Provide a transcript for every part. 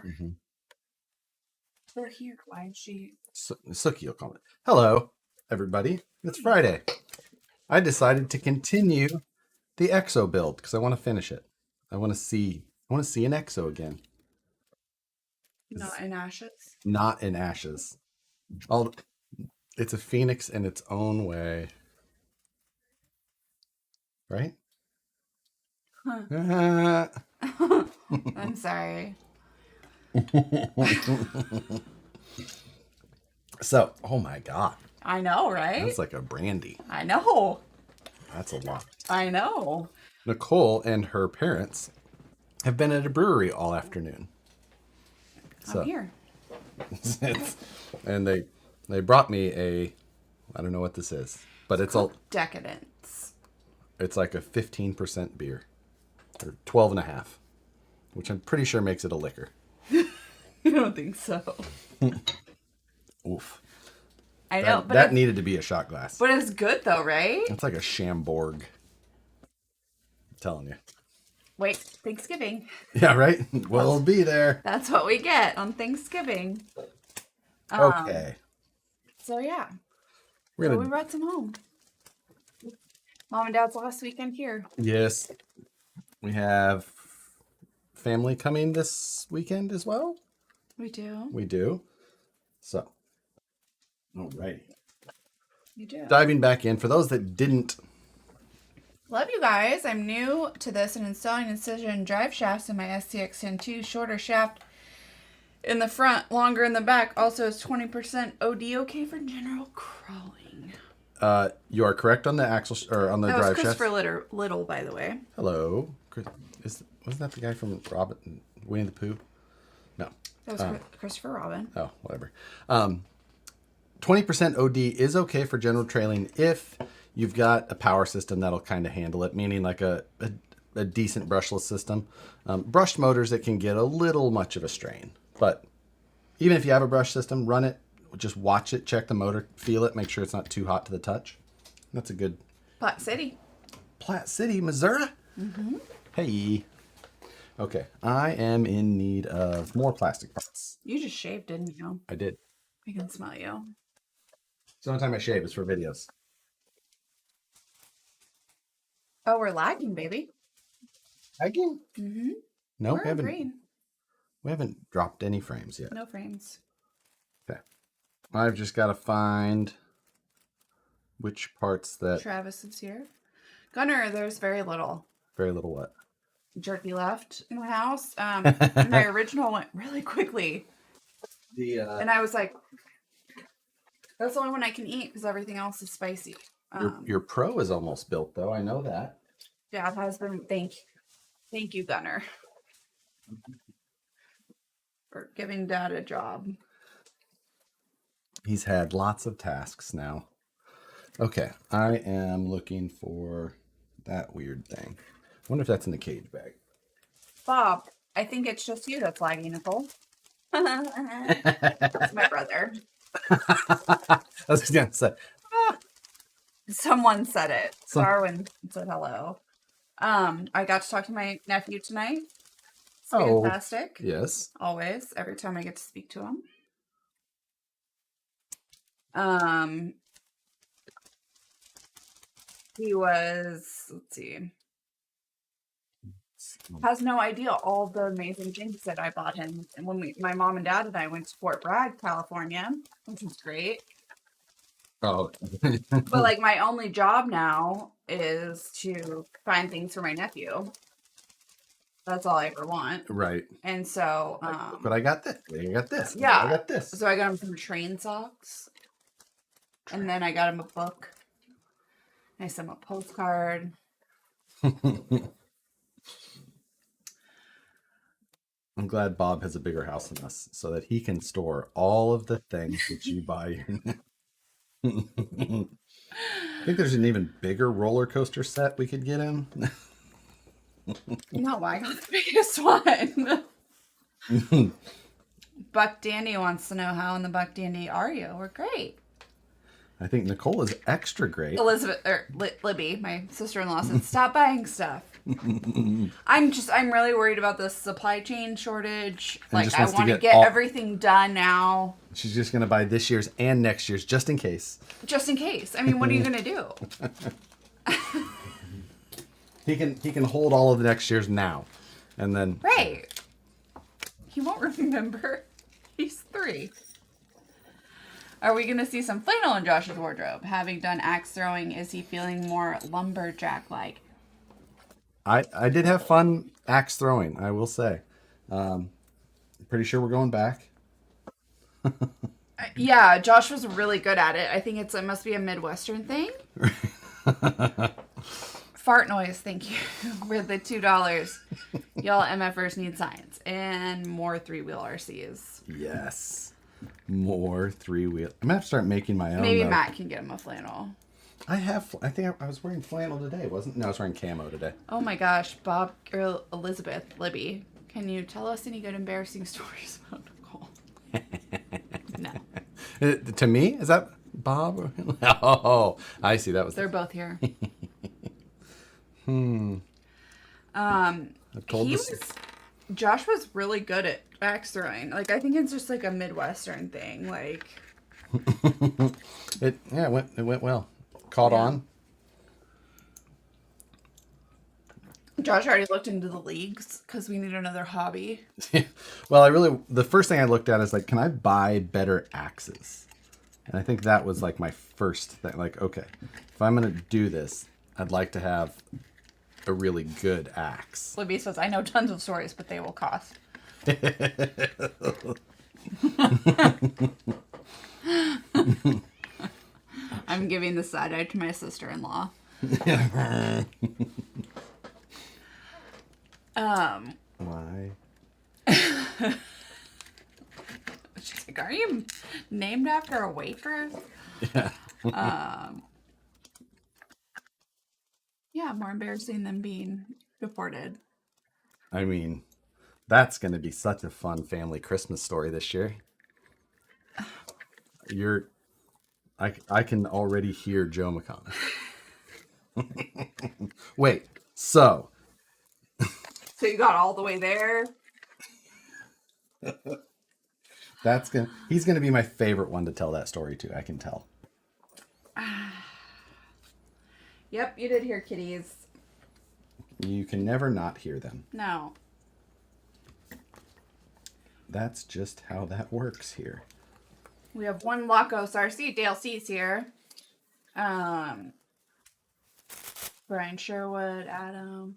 Mm-hmm. We're here. Why is she? Sookie, you'll call it. Hello, everybody. It's Friday. I decided to continue the Exo build because I want to finish it. I want to see an Exo again. Not in ashes. Not in ashes. It's a phoenix in its own way. Right? Huh. I'm sorry. So, oh my God. I know, right? That's like a brandy. I know. That's a lot. I know. Nicole and her parents have been at a brewery all afternoon. I'm here. And they brought me I don't know what this is, but it's all decadence. It's like a 15% beer, or 12.5, which I'm pretty sure makes it a liquor. I don't think so. Oof. I know, but that needed to be a shot glass. But it's good though, right? It's like a Chambord. I'm telling you. Wait, Thanksgiving. Yeah, right? We'll be there. That's what we get on Thanksgiving. Okay. So yeah. We brought some home. Mom and Dad's last weekend here. Yes. We have family coming this weekend as well. We do. We do. So, alrighty. You do. Diving back in, for those that didn't. Love you guys. I'm new to this and installing incision drive shafts in my STX-10-2. Shorter shaft in the front, longer in the back. Also is 20% OD, okay for general crawling. You are correct on the axle or on the drive shaft. That was Christopher Little, by the way. Hello. Wasn't that the guy from Robin Winnie the Pooh? No. That was Christopher Robin. Oh, whatever. 20% OD is okay for general trailing if you've got a power system that'll kind of handle it, meaning like a decent brushless system. Brushed motors, it can get a little much of a strain. But even if you have a brush system, run it. Just watch it, check the motor, feel it, make sure it's not too hot to the touch. That's a good... Platte City, Missouri? Mm-hmm. Hey. Okay, I am in need of more plastic parts. You just shaved, didn't you? I did. I can smell you. The only time I shave is for videos. Oh, we're lagging, baby. Lagging? Mm-hmm. No, we haven't dropped any frames yet. No frames. Okay. I've just got to find which parts that... Travis is here. Gunner, there's very little. Very little what? Jerky left in the house. My original went really quickly. And I was like, that's the only one I can eat because everything else is spicy. Your Pro is almost built, though. I know that. Dad has been... Thank you, Gunner. For giving Dad a job. He's had lots of tasks now. Okay, I am looking for that weird thing. I wonder if that's in the cage bag. Bob, I think it's just you that's lagging, Nicole. That's my brother. I was just going to say. Someone said it. Darwin said hello. I got to talk to my nephew tonight. It's fantastic. Yes. Always. Every time I get to speak to him. He was, let's see, has no idea all the amazing things that I bought him. And when my mom and dad and I went to Fort Bragg, California, which was great. Oh. But like my only job now is to find things for my nephew. That's all I ever want. Right. And so, but I got this. I got this. Yeah. I got this. So I got him some train socks. And then I got him a book. I sent him a postcard. I'm glad Bob has a bigger house than us so that he can store all of the things that you buy. I think there's an even bigger roller coaster set we could get him. No, I got the biggest one. Buck Dandy wants to know how in the Buck Dandy are you? We're great. I think Nicole is extra great. Elizabeth or Libby, my sister-in-law, said, "Stop buying stuff." I'm really worried about the supply chain shortage. And Like, just I wants to want to get get all- everything done now, She's just going to buy this year's and next year's just in case. just in case. I mean, what are you gonna do? He can hold all of the next year's now, and then Right. He won't remember. He's 3. Are we going to see some flannel in Josh's wardrobe? Having done axe throwing, is he feeling more lumberjack-like? I did have fun axe throwing, I will say. Pretty sure we're going back. Yeah, Josh was really good at it. I think it must be a Midwestern thing. Fart noise, thank you for the $2. Y'all MFers need science and more 3-wheel RCs. Yes. More 3-wheel. I'm gonna have to start making my own. Maybe though. Matt can get him a flannel. I think I was wearing flannel today, wasn't? No, I was wearing camo today. Oh my gosh, Bob or Elizabeth, Libby, can you tell us any good embarrassing stories about Nicole? No. To me, is that Bob? Oh, I see. That was. They're both here. I've told He this. was, Josh was really good at axe throwing. Like, I think it's just like a Midwestern thing. Like, It went well. Caught on. Josh already looked into the leagues because we need another hobby. Well, the first thing I looked at is like, can I buy better axes? And I think that was like my first thing. Like, okay, if I'm gonna do this, I'd like to have a really good axe. Libby says, I know tons of stories, but they will cost. I'm giving the side eye to my sister-in-law. Why? She's like, are you named after a waitress? Yeah. Yeah, more embarrassing than being deported. I mean, that's going to be such a fun family Christmas story this year. I can already hear Joe McConnell. Wait, so So you got all the way there? he's gonna be my favorite one to tell that story to. I can tell. Yep, you did hear kitties. You can never not hear them. No. That's just how that works here. We have one Lacos RC. Dale C's here. Brian Sherwood, Adam,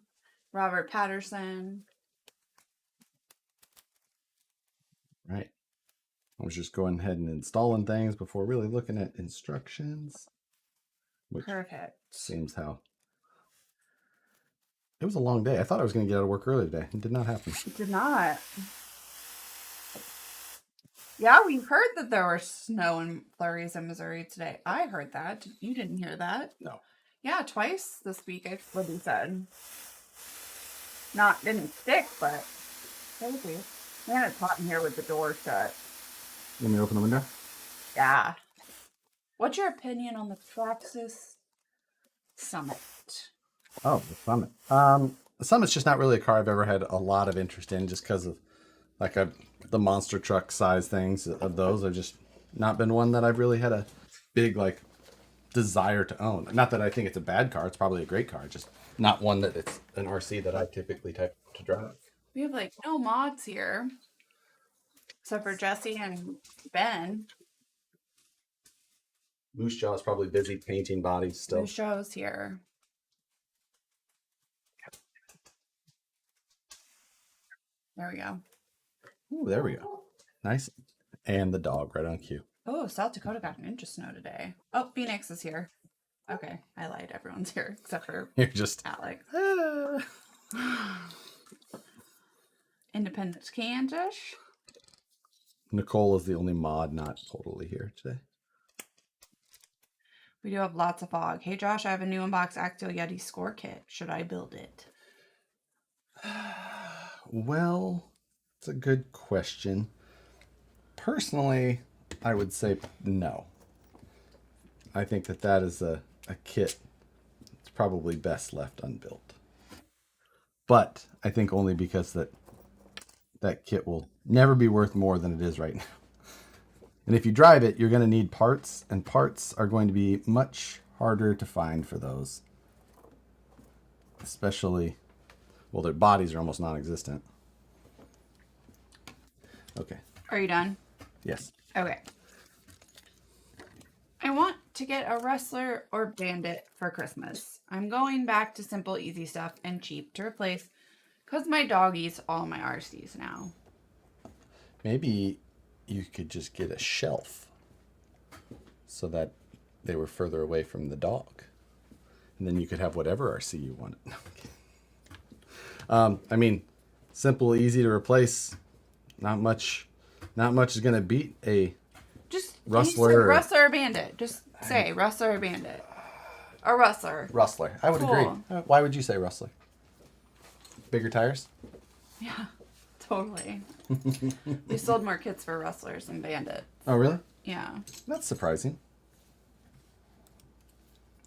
Robert Patterson. Right. I was just going ahead and installing things before really looking at instructions. Which Perfect. seems how. It was a long day. I thought I was going to get out of work early today. It did not happen. It did not. Yeah, we heard that there were snow and flurries in Missouri today. I heard that. You didn't hear that. No. Yeah, twice this week, Libby said. Didn't stick, but crazy. Man, it's hot in here with the door shut. Let me open the window. Yeah. What's your opinion on the Traxxas Summit? Oh, the Summit. The Summit's just not really a car I've ever had a lot of interest in, just because of the monster truck size things of those. Have just not been one that I've really had a big desire to own. Not that I think it's a bad car; it's probably a great car. Just not one that it's an RC that I typically type to drive. We have no mods here, except for Jesse and Ben. Moose Jaw is probably busy painting bodies still. Who shows here? There we go. Ooh, there we go. Nice. And the dog right on cue. Oh, South Dakota got an inch of snow today. Oh, Phoenix is here. Okay, I lied. Everyone's here except for You're just Alex. Independence, Kansas. Nicole is the only mod not totally here today. We do have lots of fog. Hey, Josh, I have a new In BOX Axial Yeti score kit. Should I build it? Well, it's a good question. Personally, I would say no. I think that is a kit. It's probably best left unbuilt. But I think only because that kit will never be worth more than it is right now. And if you drive it, you're going to need parts, and parts are going to be much harder to find for those. Especially, well, their bodies are almost non-existent. Okay. Are you done? Yes. Okay. I want to get a wrestler or bandit for Christmas. I'm going back to simple, easy stuff and cheap to replace because my dog eats all my RCs now. Maybe you could just get a shelf so that they were further away from the dog. And then you could have whatever RC you wanted. I mean, simple, easy to replace. Not much is going to beat a Just rustler. Rustler or bandit. Just say rustler or bandit. Or rustler. Rustler. I would agree. Why would you say rustler? Bigger tires? Yeah, totally. We sold more kits for rustlers than bandit. Oh, really? Yeah. That's surprising.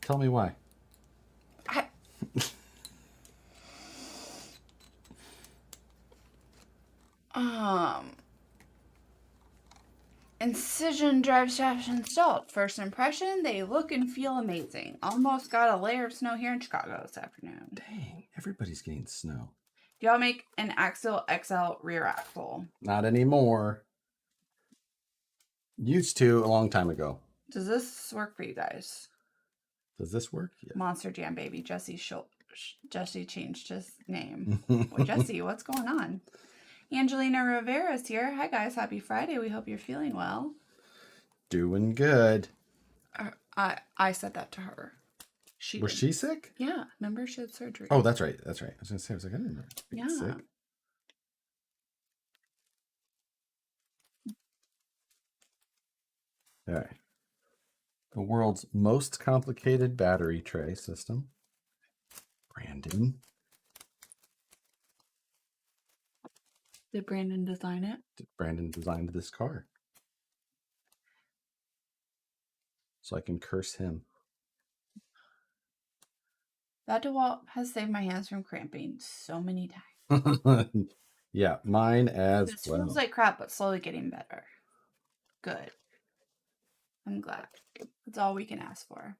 Tell me why. Incision drive shafts installed. First impression, they look and feel amazing. Almost got a layer of snow here in Chicago this afternoon. Dang, everybody's getting snow. Do y'all make an Axial XL rear axle? Not anymore. Used to a long time ago. Does this work for you guys? Does this work? Yeah. Monster Jam baby. Jesse changed his name. Well, Jesse, what's going on? Angelina Rivera's here. Hi guys, happy Friday. We hope you're feeling well. Doing good. I said that to her. Was she sick? Yeah, remember she had surgery. Oh, that's right. That's right. I was gonna say, I didn't remember being sick. All right. The world's most complicated battery tray system. Brandon. Did Brandon design it? Brandon designed this car. So I can curse him. That DeWalt has saved my hands from cramping so many times. Yeah, mine as this well. feels like crap, but slowly getting better. Good. I'm glad. That's all we can ask for.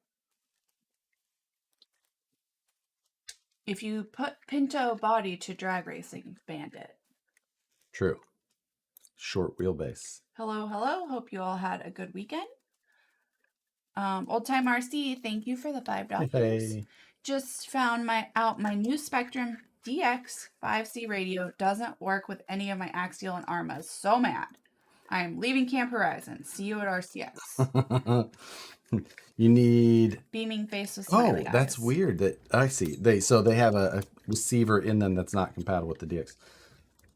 If you put Pinto body to drag racing, bandit. True. Short wheelbase. Hello, hello. Hope you all had a good weekend. Old Time RC, thank you for the $5. Hey. Just found my new Spectrum DX 5C radio doesn't work with any of my Axial and Armas. So mad. I am leaving Camp Horizon. See you at RCX. You need beaming face with smiley eyes. That's weird. That I see. They have a receiver in them that's not compatible with the DX.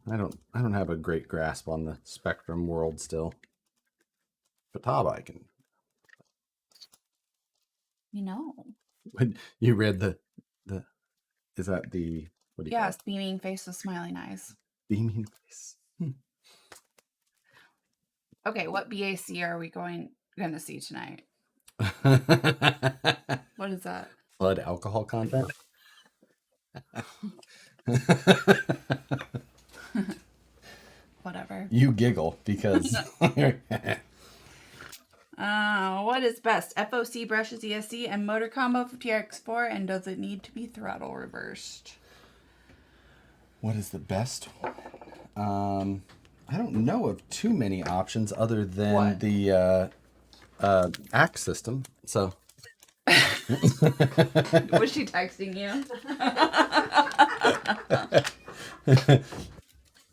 I don't have a great grasp on the Spectrum world still. Fataba, I can. You know. When you read the is that the what do you call it? Beaming face with smiling eyes. Beaming face. Okay, what BAC are we gonna see tonight? What is that? Blood alcohol content. Whatever. You giggle because what is best? FOC brushes ESC and motor combo for TRX4, and does it need to be throttle reversed? What is the best one? I don't know of too many options other than the Axe system. So was she texting you?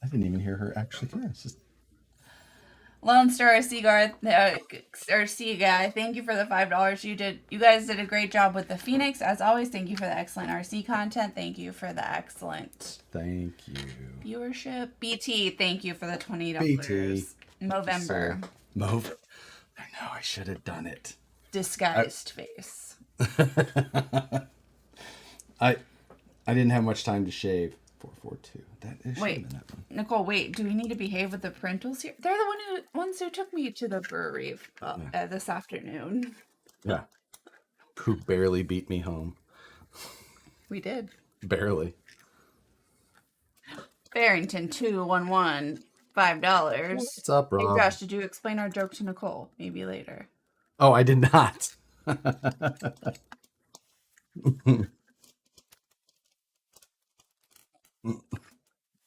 I didn't even hear her actually. Yeah, it's just Lone Star RC guy, thank you for the $5. You guys did a great job with the Phoenix. As always, thank you for the excellent RC content. Thank you for the excellent viewership. BT, thank you for the $20. BT. Movember. I know I should have done it. Disguised face. I didn't have much time to shave. 442. That is wait, Nicole. Wait, do we need to behave with the parentals here? They're the ones who took me to the brewery this afternoon. Yeah. Who barely beat me home. We did. Barely. Barrington 211, $5. What's up, Hey Rob? Josh, did you explain our joke to Nicole? Maybe later. Oh, I did not.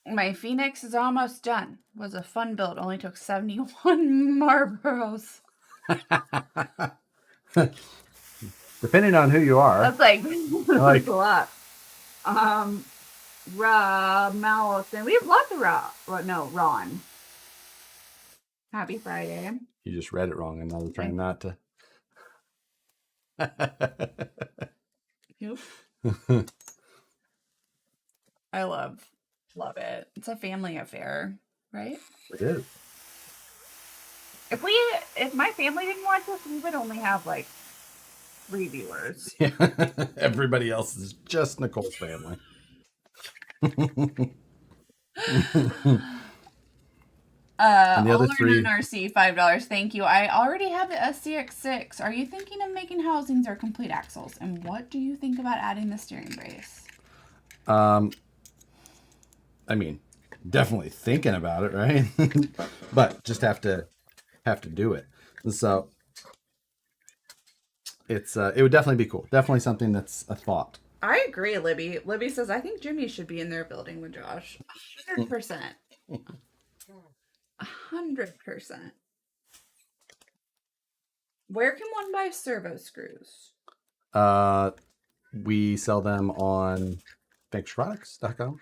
My Phoenix is almost done. Was a fun build. Only took 71 Marlboros. Depending on who you are. That's like, Like- that's a lot. Mallison. We have lots of Ron. Happy Friday. You just read it wrong, and I was trying not to. Yep. I love it. It's a family affair, right? It is. If my family didn't watch this, we would only have like 3 viewers. Yeah. Everybody else is just Nicole's family. And the other I'll three- learn an RC, $5. Thank you. I already have the SCX6. Are you thinking of making housings or complete axles? And what do you think about adding the steering brace? I mean, definitely thinking about it, right? But just have to do it. And so it would definitely be cool. Definitely something that's a thought. I agree, Libby. Libby says, I think Jimmy should be in there building with Josh. 100%. 100%. Where can one buy servo screws? We sell them on vanquishproducts.com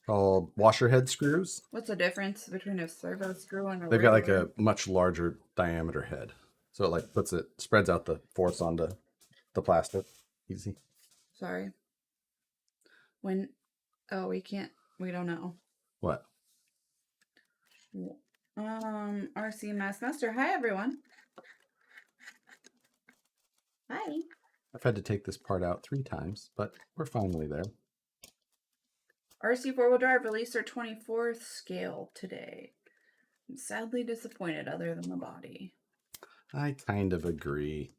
called washer head screws. What's the difference between a servo screw and a They've got like regular? a much larger diameter head. So it like spreads out the force onto the plastic. Easy. Sorry. We don't know. What? RC Master. Hi, everyone. Hi. I've had to take this part out 3 times, but we're finally there. RC 4-wheel drive released their 24th scale today. I'm sadly disappointed other than the body. I kind of agree.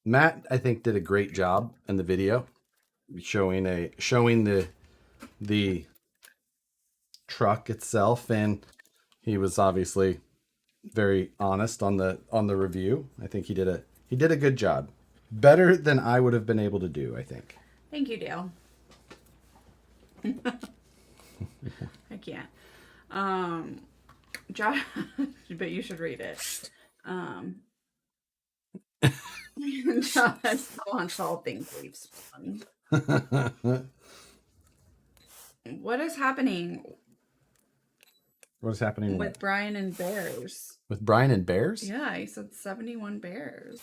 Matt, I think, did a great job in the video showing the truck itself, and he was obviously very honest on the review. I think he did a good job. Better than I would have been able to do, I think. Thank you, Dale. I can't. Josh, but you should read it. Josh wants all things leaf spun. What is happening What is happening with Brian and Bears? with Brian and Bears? Yeah, he said 71 bears.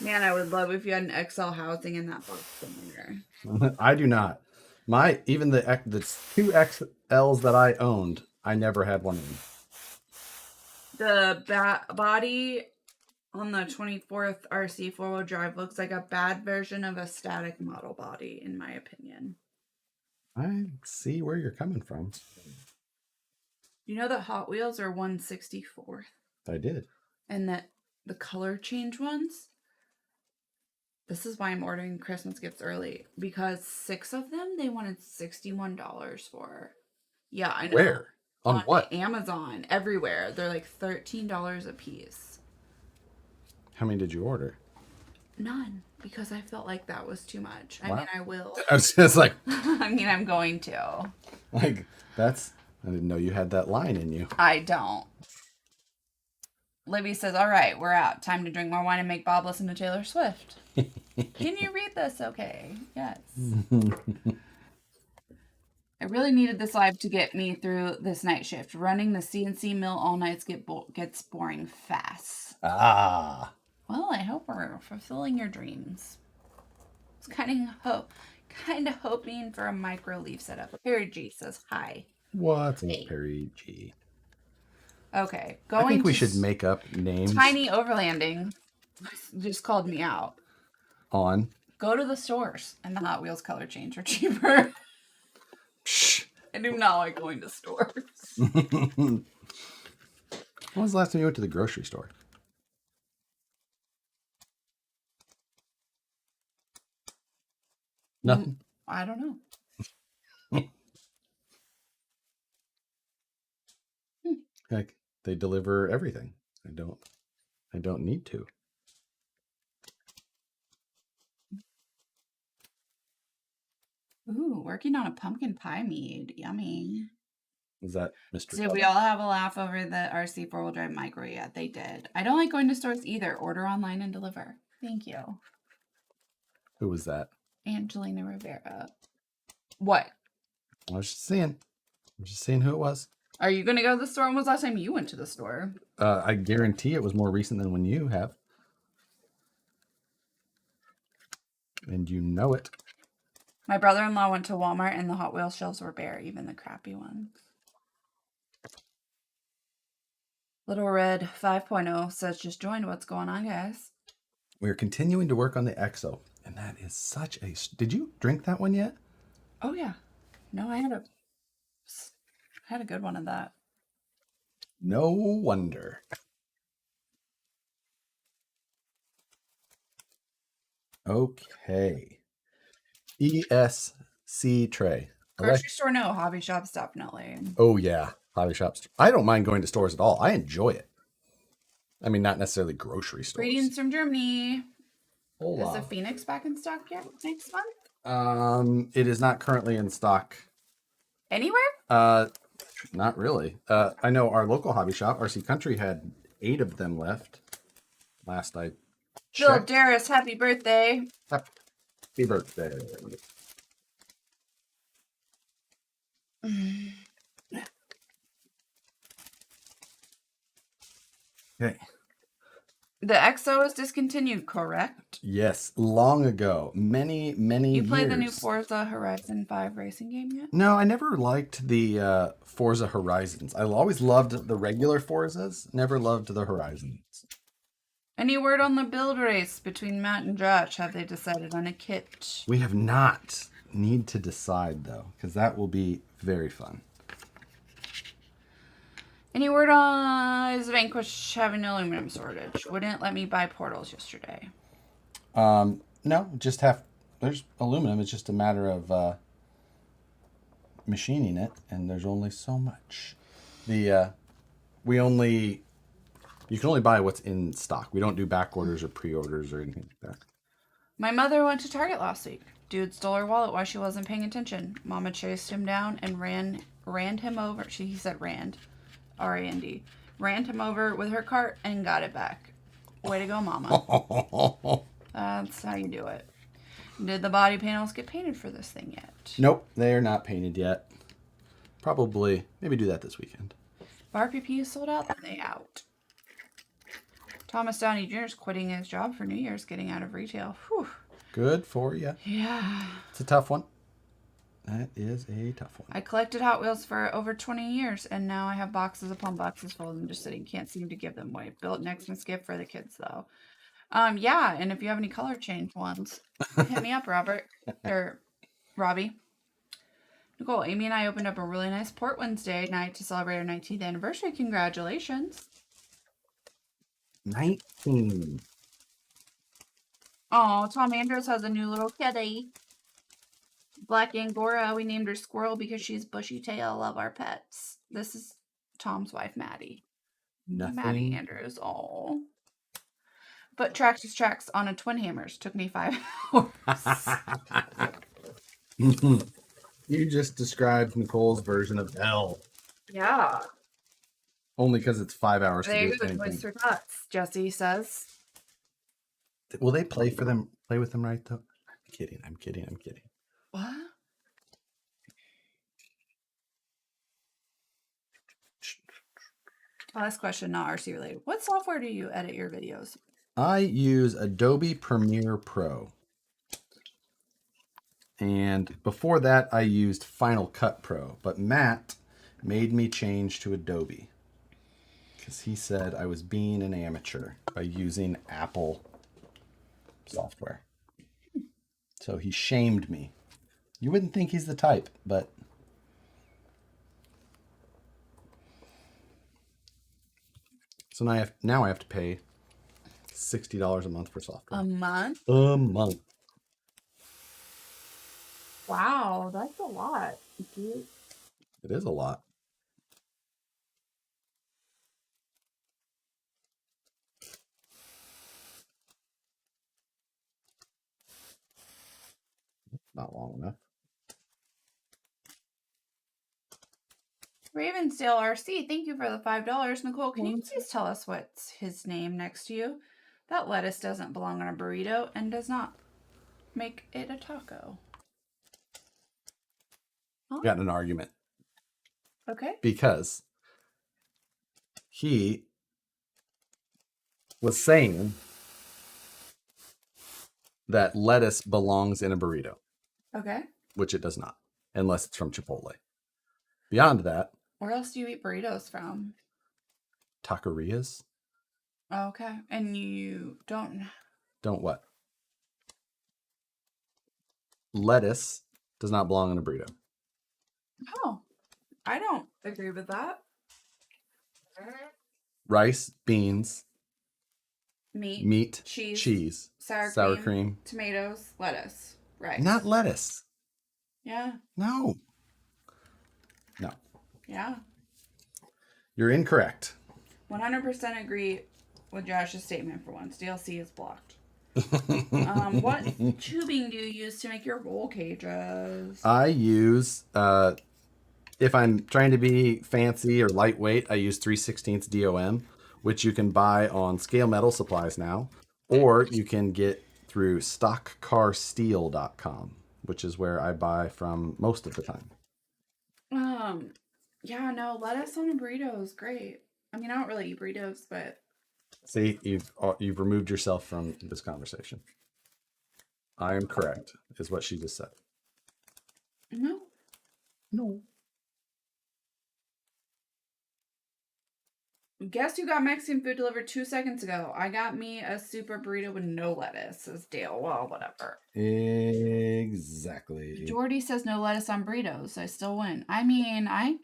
Man, I would love if you had an XL housing in that box somewhere. I do not. Even the 2 XLs that I owned, I never had one in. The body on the 24th RC 4-wheel drive looks like a bad version of a static model body, in my opinion. I see where you're coming from. You know that Hot Wheels are 1/64th? I did. And that the color change ones? This is why I'm ordering Christmas gifts early. Because 6 of them, they wanted $61 for. Yeah, I know. Where? On what? Amazon, everywhere. They're like $13 a piece. How many did you order? None, because I felt like that was too much. I Wow. mean, I will. I was just like, I mean, I'm going to. I didn't know you had that line in you. I don't. Libby says, all right, we're out. Time to drink more wine and make Bob listen to Taylor Swift. Can you read this? Okay. Yes. I really needed this live to get me through this night shift. Running the CNC mill all nights gets boring fast. Ah. Well, I hope we're fulfilling your dreams. It's kind of hoping for a micro leaf setup. Perry G says hi. What's Hey. Perry G? Okay, I think we should make up names Tiny Overlanding just called me out. on. Go to the stores, and the Hot Wheels color change are cheaper. Shh. I do not like going to stores. When was the last time you went to the grocery store? Nothing. I don't know. Heck, they deliver everything. I don't need to. Ooh, working on a pumpkin pie mead. Yummy. Is that Mr. Did we all have a laugh over the RC four-wheel drive micro? Yeah, they did. I don't like going to stores either. Order online and deliver. Thank you. Who was that? Angelina Rivera. What? I was just seeing who it was. Are you going to go to the store? When was the last time you went to the store? I guarantee it was more recent than when you have. And you know it. My brother-in-law went to Walmart and the Hot Wheels shelves were bare, even the crappy ones. Little Red 5.0 says, just joined. What's going on, guys? We're continuing to work on the Exo. And that is such a... Did you drink that one yet? Oh, yeah. No, I had a good one of that. No wonder. Okay. ESC tray. Grocery store, no. Hobby shops, definitely. Oh, yeah. Hobby shops. I don't mind going to stores at all. I enjoy it. I mean, not necessarily grocery stores. Greetings from Germany. Hola. Is the Phoenix back in stock yet next month? It is not currently in stock. Anywhere? Not really. I know our local hobby shop, RC Country, had 8 of them left. Last I Bill checked. Darris, happy birthday. Happy birthday. Okay. The Exo is discontinued, correct? Yes, long ago. Many years. You played the new Forza Horizon 5 racing game yet? No, I never liked the Forza Horizons. I always loved the regular Forzas, never loved the Horizons. Any word on the build race between Matt and Josh? Have they decided on a kit? We have not. Need to decide, though, because that will be very fun. Any word on is Vanquish having aluminum shortage? Wouldn't let me buy portals yesterday. No, just there's aluminum. It's just a matter of machining it, and there's only so much. You can only buy what's in stock. We don't do back orders or pre-orders or anything like that. My mother went to Target last week. Dude stole her wallet while she wasn't paying attention. Mama chased him down and ran him over. He said rand. R-A-N-D. Ran him over with her cart and got it back. Way to go, Mama. That's how you do it. Did the body panels get painted for this thing yet? Nope, they are not painted yet. Probably, maybe do that this weekend. Bar PP is sold out, then they out. Thomas Downey Jr. is quitting his job for New Year's, getting out of retail. Whew. Good for you. Yeah. It's a tough one. That is a tough one. I collected Hot Wheels for over 20 years, and now I have boxes upon boxes full of them just sitting. Can't seem to give them away. Built next Christmas gift for the kids, though. Yeah, and if you have any color change ones, hit me up, Robert. Or Robbie. Nicole, Amy and I opened up a really nice Port Wednesday night to celebrate our 19th anniversary. Congratulations. 19. Oh, Tom Andrews has a new little kitty. Black Angora. We named her Squirrel because she's bushy tail. Love our pets. This is Tom's wife, Maddie. Nothing. Maddie Andrews. Oh. But tracks is tracks on a twin hammers. Took me 5 hours. You just described Nicole's version of hell. Yeah. Only because it's 5 hours to There do you go, anything. Toys for Tots, Jesse says. Will they play with them right though? I'm kidding. What? Last question, not RC related. What software do you edit your videos? I use Adobe Premiere Pro. And before that, I used Final Cut Pro. But Matt made me change to Adobe because he said I was being an amateur by using Apple software. So he shamed me. You wouldn't think he's the type, but... So now I have to pay $60 a month for software. A month? A month. Wow, that's a lot. Dude. It is a lot. Not long enough. Ravensdale RC, thank you for the $5. Nicole, can you please tell us what's his name next to you? That lettuce doesn't belong on a burrito and does not make it a taco. Huh? Got in an argument. Okay. Because he was saying that lettuce belongs in a burrito. Okay. Which it does not, unless it's from Chipotle. Beyond that. Where else do you eat burritos from? Taquerias. Okay. And you don't... Don't what? Lettuce does not belong in a burrito. Oh, I don't agree with that. Rice, beans, meat, cheese, sour cream, tomatoes, lettuce, rice. Not lettuce. Yeah. No. Yeah. You're incorrect. 100% agree with Josh's statement for once. DLC is blocked. What tubing do you use to make your roll cages? I use, if I'm trying to be fancy or lightweight, I use 3/16 DOM, which you can buy on Scale Metal Supplies now, or you can get through stockcarsteel.com, which is where I buy from most of the time. Yeah, no, lettuce on a burrito is great. I mean, I don't really eat burritos, but... See, you've removed yourself from this conversation. I am correct, is what she just said. No. Guess who got Mexican food delivered 2 seconds ago? I got me a super burrito with no lettuce, says Dale. Well, whatever. Exactly. Jordy says no lettuce on burritos. I still win. I mean, I'm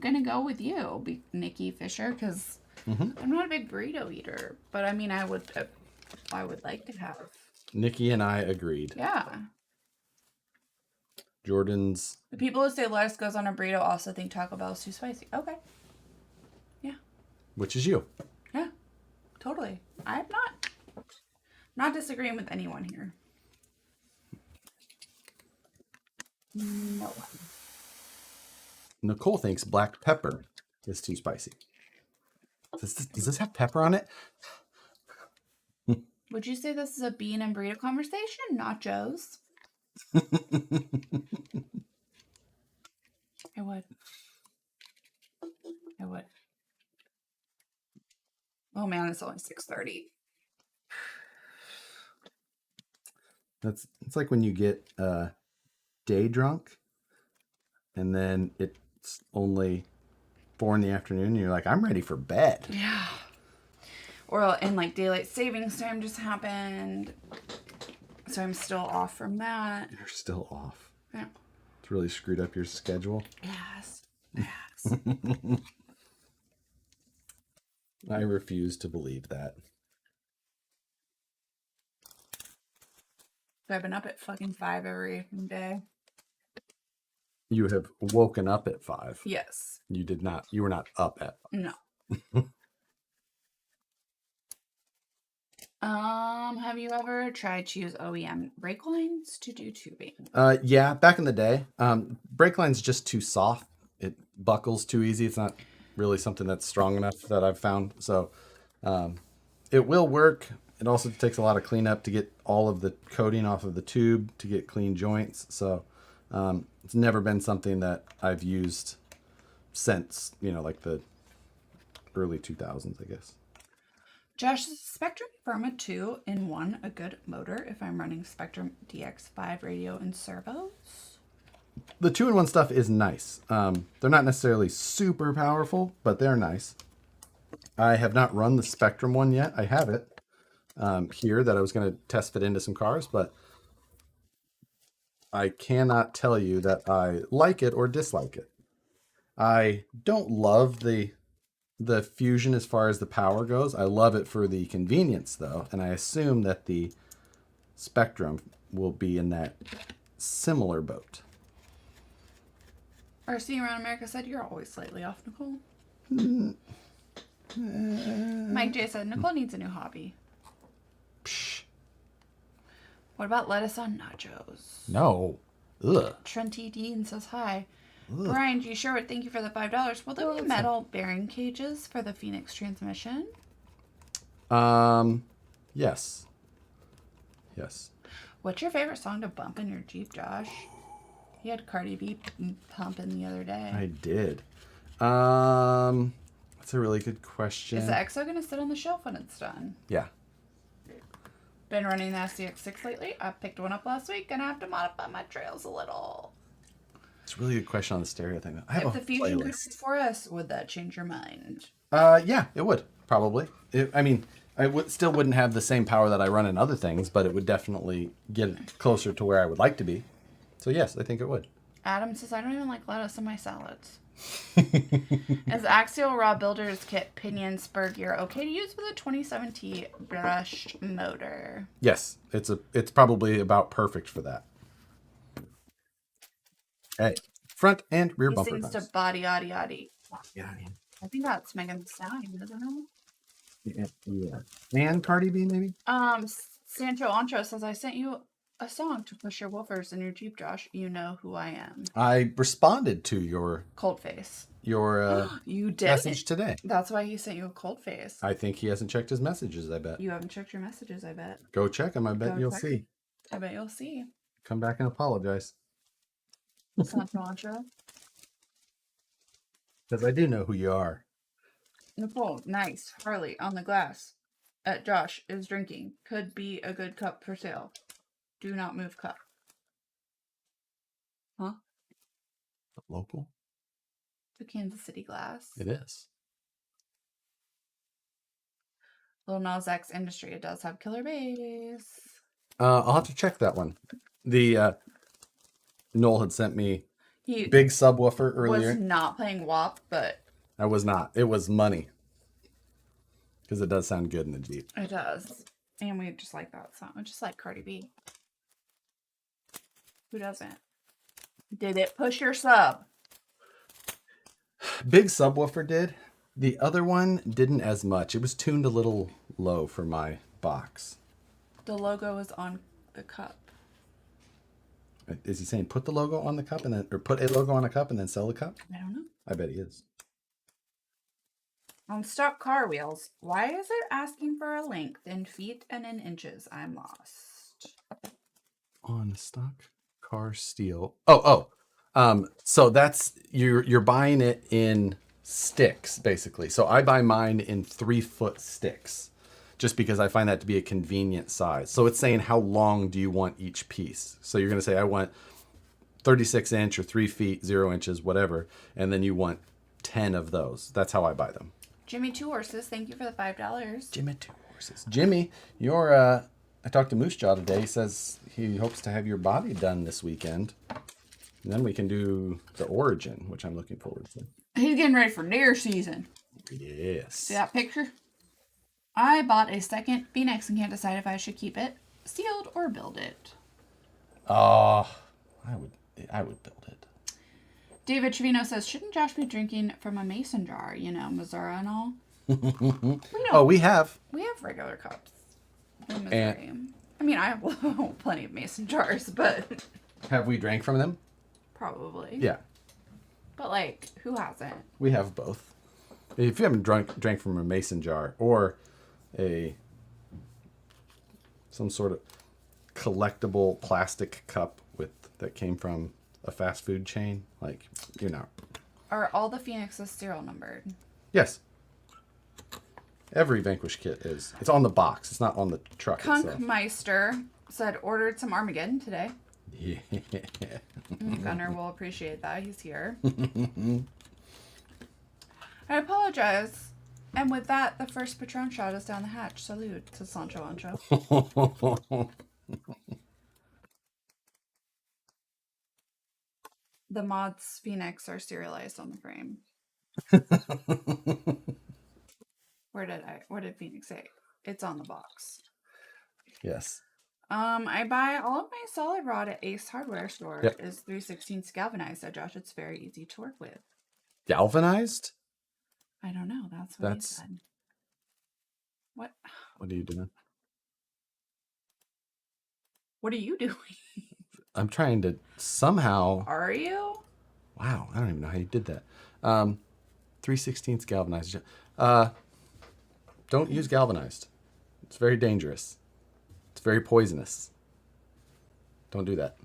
gonna go with you, Nikki Fisher, because I'm not a big burrito eater. But I mean, I would like to have. Nikki and I agreed. Yeah. Jordan's. The people who say lettuce goes on a burrito also think Taco Bell is too spicy. Okay. Yeah. Which is you. Yeah. Totally. I'm not disagreeing with anyone here. No one. Nicole thinks black pepper is too spicy. Does this have pepper on it? Would you say this is a bean and burrito conversation, not Joe's? I would. Oh man, it's only 6:30. It's like when you get day drunk and then it's only 4 PM and you're like, I'm ready for bed. Yeah. Or and like daylight savings time just happened. So I'm still off from that. You're still off. Yeah. It's really screwed up your schedule. Yes. I refuse to believe that. So I've been up at fucking 5 every day. You have woken up at 5. Yes. You did not. You were not up at 5. No. Have you ever tried to use OEM brake lines to do tubing? Yeah, back in the day. Brake line's just too soft. It buckles too easy. It's not really something that's strong enough that I've found. So it will work. It also takes a lot of cleanup to get all of the coating off of the tube to get clean joints. So it's never been something that I've used since, like the early 2000s, I guess. Josh, is Spectrum Firma 2-in-1 a good motor if I'm running Spectrum DX5 radio and servos? The 2-in-1 stuff is nice. They're not necessarily super powerful, but they're nice. I have not run the Spectrum one yet. I have it here that I was going to test fit into some cars, but I cannot tell you that I like it or dislike it. I don't love the Fusion as far as the power goes. I love it for the convenience though, and I assume that the Spectrum will be in that similar boat. RC Around America said, you're always slightly off, Nicole. Mike J said, Nicole needs a new hobby. Psh, What about lettuce on nachos? no. Ugh. Trenty Dean says hi. Ugh. Brian G. Sherwood, thank you for the $5. Will there be metal bearing cages for the Phoenix transmission? Yes. Yes. What's your favorite song to bump in your Jeep, Josh? He had Cardi B pumping the other day. I did. That's a really good question. Is the Exo going to sit on the shelf when it's done? Yeah. Been running the SCX6 lately. I picked one up last week and I have to modify my trails a little. It's a really good question on the stereo thing. I have If a the Fusion could playlist. for us, would that change your mind? Yeah, it would probably. I still wouldn't have the same power that I run in other things, but it would definitely get it closer to where I would like to be. So yes, I think it would. Adam says, I don't even like lettuce in my salads. Is Axial Raw Builder's Kit Pinion Spur Gear okay to use with a 2017 brushed motor? Yes, it's probably about perfect for that. Hey, front and rear He bumper sings to guns. Body Yaddy Yaddy. Yeah, I think that's Megan Thee Stallion, isn't it? yeah. And Cardi B, maybe? Sancho Ancho says, I sent you a song to push your woofers in your Jeep, Josh. You know who I am. I responded to your Cold face. You did? message today. That's why he sent you a cold face. I think he hasn't checked his messages, I bet. You haven't checked your messages, I bet. Go check him, I bet Go you'll check see. I bet you'll see. Come back and apologize. Sancho Ancho. Because I do know who you are. Nicole, nice. Harley, on the glass. Josh is drinking. Could be a good cup for sale. Do not move cup. Huh? Local? The Kansas City glass. It is. Lil Nas X Industry. It does have killer bass. I'll have to check that one. The Noel had sent me He big subwoofer earlier. was not playing WAP, but I was not. It was money. Because it does sound good in the Jeep. it does. And we just like that song. We just like Cardi B. Who doesn't? Did it push your sub? Big subwoofer did. The other one didn't as much. It was tuned a little low for my box. The logo is on the cup. Is he saying put the logo on the cup and then, or put a logo on a cup and then sell the cup? I don't know. I bet he is. On stock car wheels, why is it asking for a length in feet and in inches? I'm lost. On stock car steel. So that's you're buying it in sticks, basically. So I buy mine in 3-foot sticks, just because I find that to be a convenient size. So it's saying how long do you want each piece. So you're gonna say I want 36 inch or 3 feet, 0 inches, whatever, and then you want 10 of those. That's how I buy them. Jimmy Two Horses, thank you for the $5. Jimmy Two Horses. Jimmy, I talked to Moose Jaw today. He says he hopes to have your body done this weekend. And then we can do the origin, which I'm looking forward to. He's getting ready for deer season. Yes. See that picture? I bought a second Phoenix and can't decide if I should keep it sealed or build it. I would build it. David Trevino says, shouldn't Josh be drinking from a mason jar? You know, Missouri and all. We have. We have regular cups in Missouri. I mean, I have plenty of mason jars, but Have we drank from them? probably. Yeah. But like, who hasn't? We have both. If you haven't drank from a mason jar or some sort of collectible plastic cup that came from a fast food chain, like, you're not. Are all the Phoenixes serial numbered? Yes. Every Vanquish kit is. It's on the box. It's not on the truck itself. Kunkmeister said, ordered some Armageddon today. Yeah. Gunnar will appreciate that. He's here. I apologize. And with that, the first Patron shot is down the hatch. Salute to Sancho Ancho. The mods Phoenix are serialized on the frame. What did Phoenix say? It's on the box. Yes. I buy all of my solid rod at Ace Hardware store. Yep. Is 3/16 galvanized. So Josh, it's very easy to work with. Galvanized? I don't know. That's what he said. What? What are you doing? What are you doing? I'm trying to somehow. Are you? Wow, I don't even know how you did that. 3/16 galvanized. Don't use galvanized. It's very dangerous. It's very poisonous. Don't do that.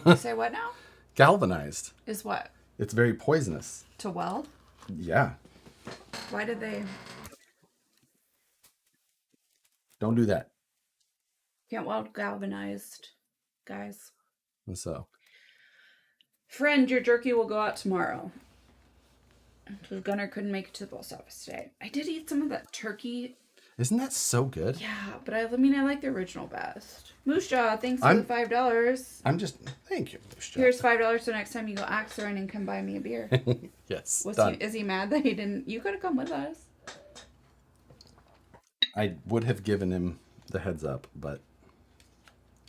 You say what now? Galvanized. Is what? It's very poisonous. To weld? Yeah. Why did they? Don't do that. Can't weld galvanized, guys. So. Friend, your jerky will go out tomorrow. The Gunner couldn't make it to the post office today. I did eat some of that turkey. Isn't that so good? Yeah, but I mean, I like the original best. Moose Jaw, thanks for the $5. Thank you, Moose Jaw. Here's $5 so next time you go axe and can buy me a beer. Yes, Is he mad that he didn't? You could have come with us. I would have given him the heads up, but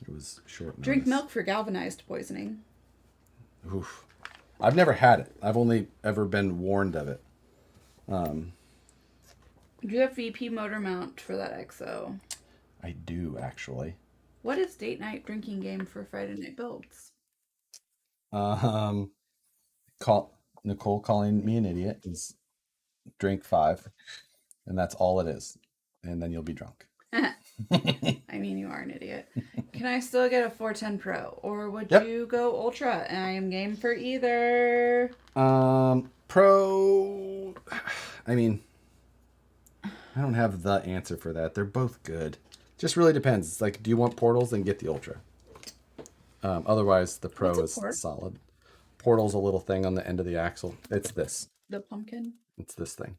it was short notice. Drink milk for galvanized poisoning. Oof. I've never had it. I've only ever been warned of it. Do you have VP motor mount for that Exo? I do, actually. What is date night drinking game for Friday night builds? Nicole calling me an idiot is drink 5, and that's all it is. And then you'll be drunk. I mean, you are an idiot. Can I still get a 410 Pro? Or would you go Ultra? I am game for either. Pro... I mean, I don't have the answer for that. They're both good. Just really depends. It's like, do you want portals? Then get the Ultra. Otherwise, the Pro is solid. Portal's a little thing on the end of the axle. It's this. The pumpkin? It's this thing.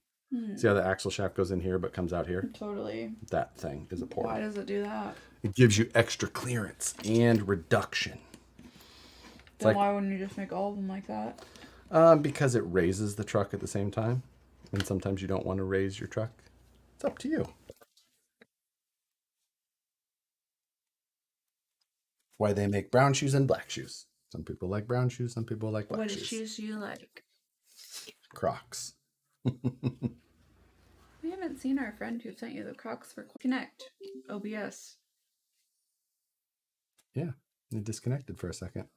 See how the axle shaft goes in here but comes out here? Totally. That thing is a portal. Why does it do that? It gives you extra clearance and reduction. Then why wouldn't you just make all of them like that? Because it raises the truck at the same time. And sometimes you don't want to raise your truck. It's up to you. Why they make brown shoes and black shoes. Some people like brown shoes, some people like black shoes. What shoes do you like? Crocs. We haven't seen our friend who sent you the Crocs for Connect. OBS. Yeah, it disconnected for a second.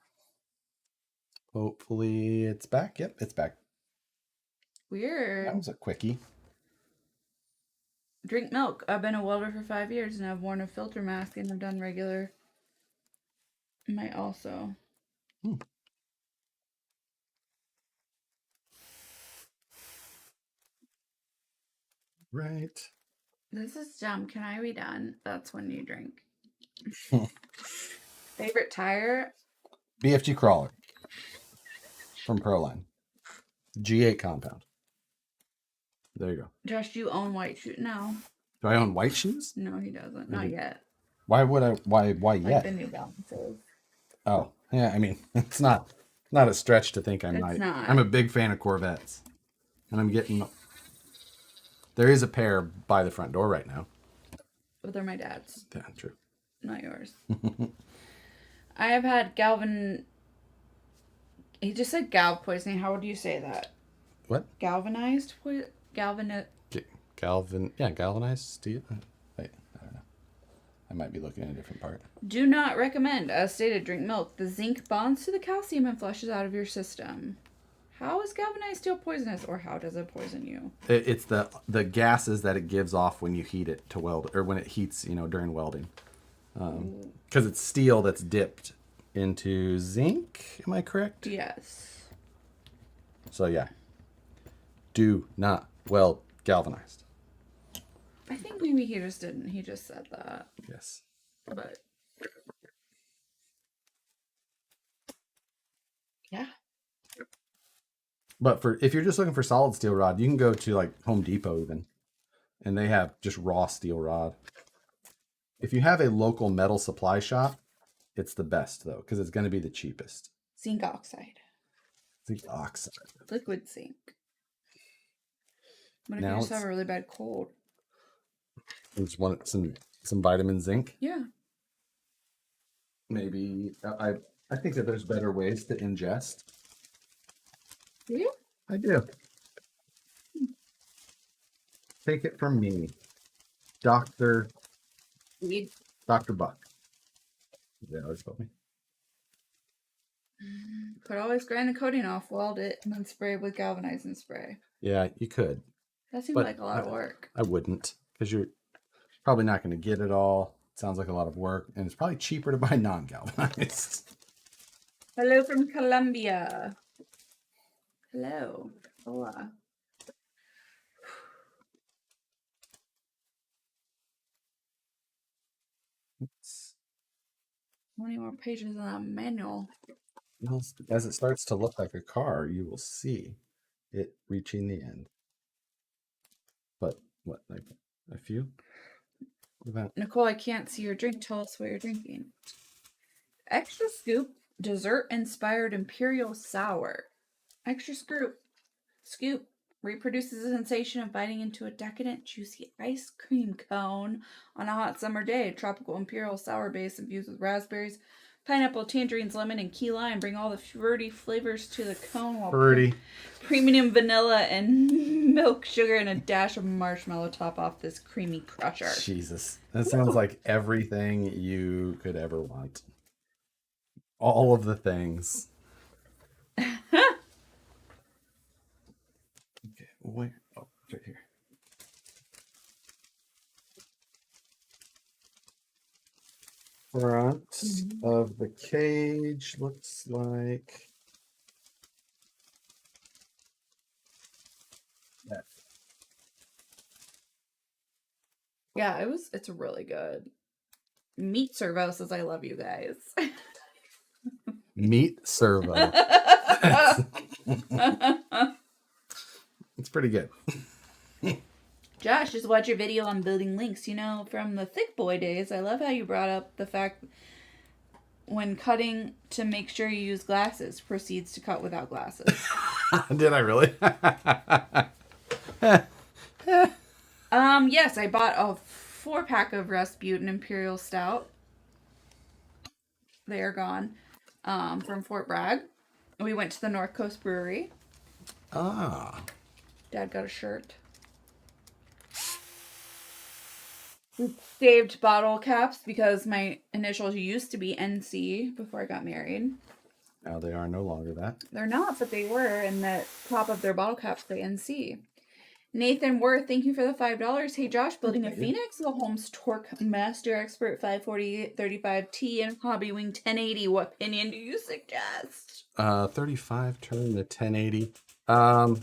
Hopefully it's back. Yep, it's back. Weird. That was a quickie. Drink milk. I've been a welder for 5 years and I've worn a filter mask and I've done regular. Might also. Right. This is dumb. Can I be done? That's when you drink. Favorite tire? BFG Crawler from Proline. G8 compound. There you go. Josh, do you own white shoes? No. Do I own white shoes? No, he doesn't. Not yet. Why would I? Why Like yet? the New Balances. Oh, yeah. I mean, it's not a stretch to think I might. It's not. I'm a big fan of Corvettes, and I'm getting. There is a pair by the front door right now. But they're my dad's. Yeah, true. Not yours. I have had he just said galv poisoning. How would you say that? What? Galvanized galvanized steel. Wait, I don't know. I might be looking at a different part. Do not recommend. As stated, drink milk. The zinc bonds to the calcium and flushes out of your system. How is galvanized steel poisonous, or how does it poison you? It's the gases that it gives off when you heat it to weld, or when it heats, during welding. Because it's steel that's dipped into zinc. Am I correct? Yes. So yeah. Do not weld galvanized. I think maybe he just didn't. He just said that. Yes. But yeah. But if you're just looking for solid steel rod, you can go to like Home Depot even, and they have just raw steel rod. If you have a local metal supply shop, it's the best though, because it's going to be the cheapest. Zinc oxide. Zinc oxide. Liquid zinc. What if Now you just have a really bad cold? Just want some vitamin zinc. Yeah. maybe I think that there's better ways to ingest. Do you? I do. Take it from me, Dr. Buck. They always told me. Could always grind the coating off, weld it, and then spray with galvanizing spray. Yeah, you could. That seems But like a lot of work. I wouldn't, because you're probably not going to get it all. It sounds like a lot of work, and it's probably cheaper to buy non-galvanized. Hello from Colombia. Hello. Hola. How many more pages in that manual? As it starts to look like a car, you will see it reaching the end. But what, like a few? Nicole, I can't see your drink. Tell us what you're drinking. Extra scoop dessert inspired imperial sour. Extra scoop reproduces the sensation of biting into a decadent, juicy ice cream cone on a hot summer day. Tropical imperial sour base infused with raspberries, pineapple, tangerines, lemon, and key lime bring all the fruity flavors to the cone while premium vanilla and milk sugar and a dash of marshmallow top off this creamy crusher. Jesus. That sounds like everything you could ever want. All of the things. Okay, where? Oh, it's right here. Front of the cage looks like that. Yeah, it's really good. Meat Servo says I love you guys. Meat Servo. It's pretty good. Josh, just watch your video on building links. You know, from the thick boy days, I love how you brought up the fact when cutting to make sure you use glasses, proceeds to cut without glasses. Did I really? Yes, I bought a 4-pack of Rasputin Imperial Stout. They are gone. From Fort Bragg. We went to the North Coast Brewery. Ah. Dad got a shirt. We saved bottle caps because my initials used to be NC before I got married. Now they are no longer that. They're not, but they were, and the top of their bottle caps say NC. Nathan Worth, thank you for the $5. Hey Josh, building a Phoenix, the Holmes Torque Master Expert 540-35T and Hobby Wing 1080. What opinion do you suggest? 35 turn to 1080. I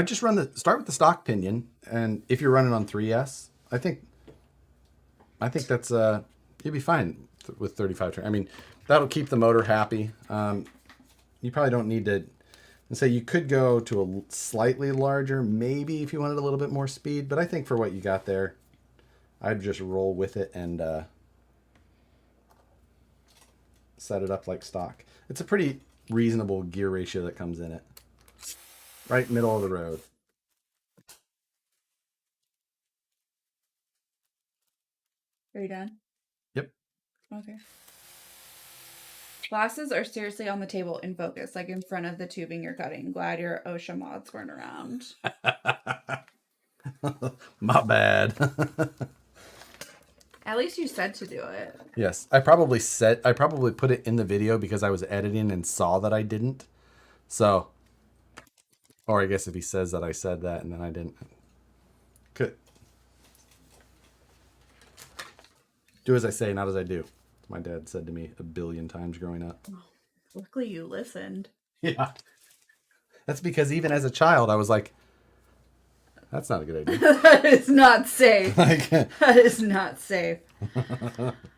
just start with the stock pinion, and if you're running on 3S, I think that's you'll be fine with 35 turn. I mean, that'll keep the motor happy. You probably don't need to. And say you could go to a slightly larger, maybe if you wanted a little bit more speed. But I think for what you got there, I'd just roll with it and set it up like stock. It's a pretty reasonable gear ratio that comes in it. Right middle of the road. Are you done? Yep. Okay. Glasses are seriously on the table in focus, like in front of the tubing you're cutting. Glad your OSHA mods weren't around. My bad. At least you said to do it. Yes, I probably put it in the video because I was editing and saw that I didn't. So, or I guess if he says that I said that and then I didn't. Good. Do as I say, not as I do. My dad said to me a billion times growing up. Oh, luckily you listened. Yeah. That's because even as a child, I was like, that's not a good idea. That is not safe. That is not safe.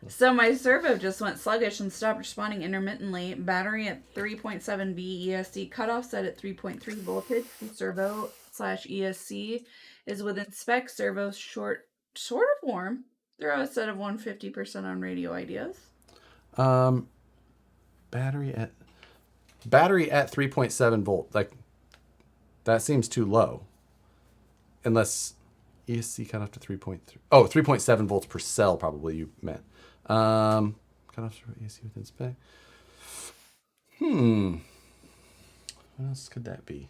So my servo just went sluggish and stopped responding intermittently. Battery at 3.7 V ESC, cutoff set at 3.3 voltage. Servo / ESC is within spec. Servo sort of warm. Throw a set of 150% on radio ideas. Battery at 3.7 volt. Like, that seems too low. Unless ESC cut off to 3.3. Oh, 3.7 volts per cell probably you meant. Cut off servo AC within spec. What else could that be?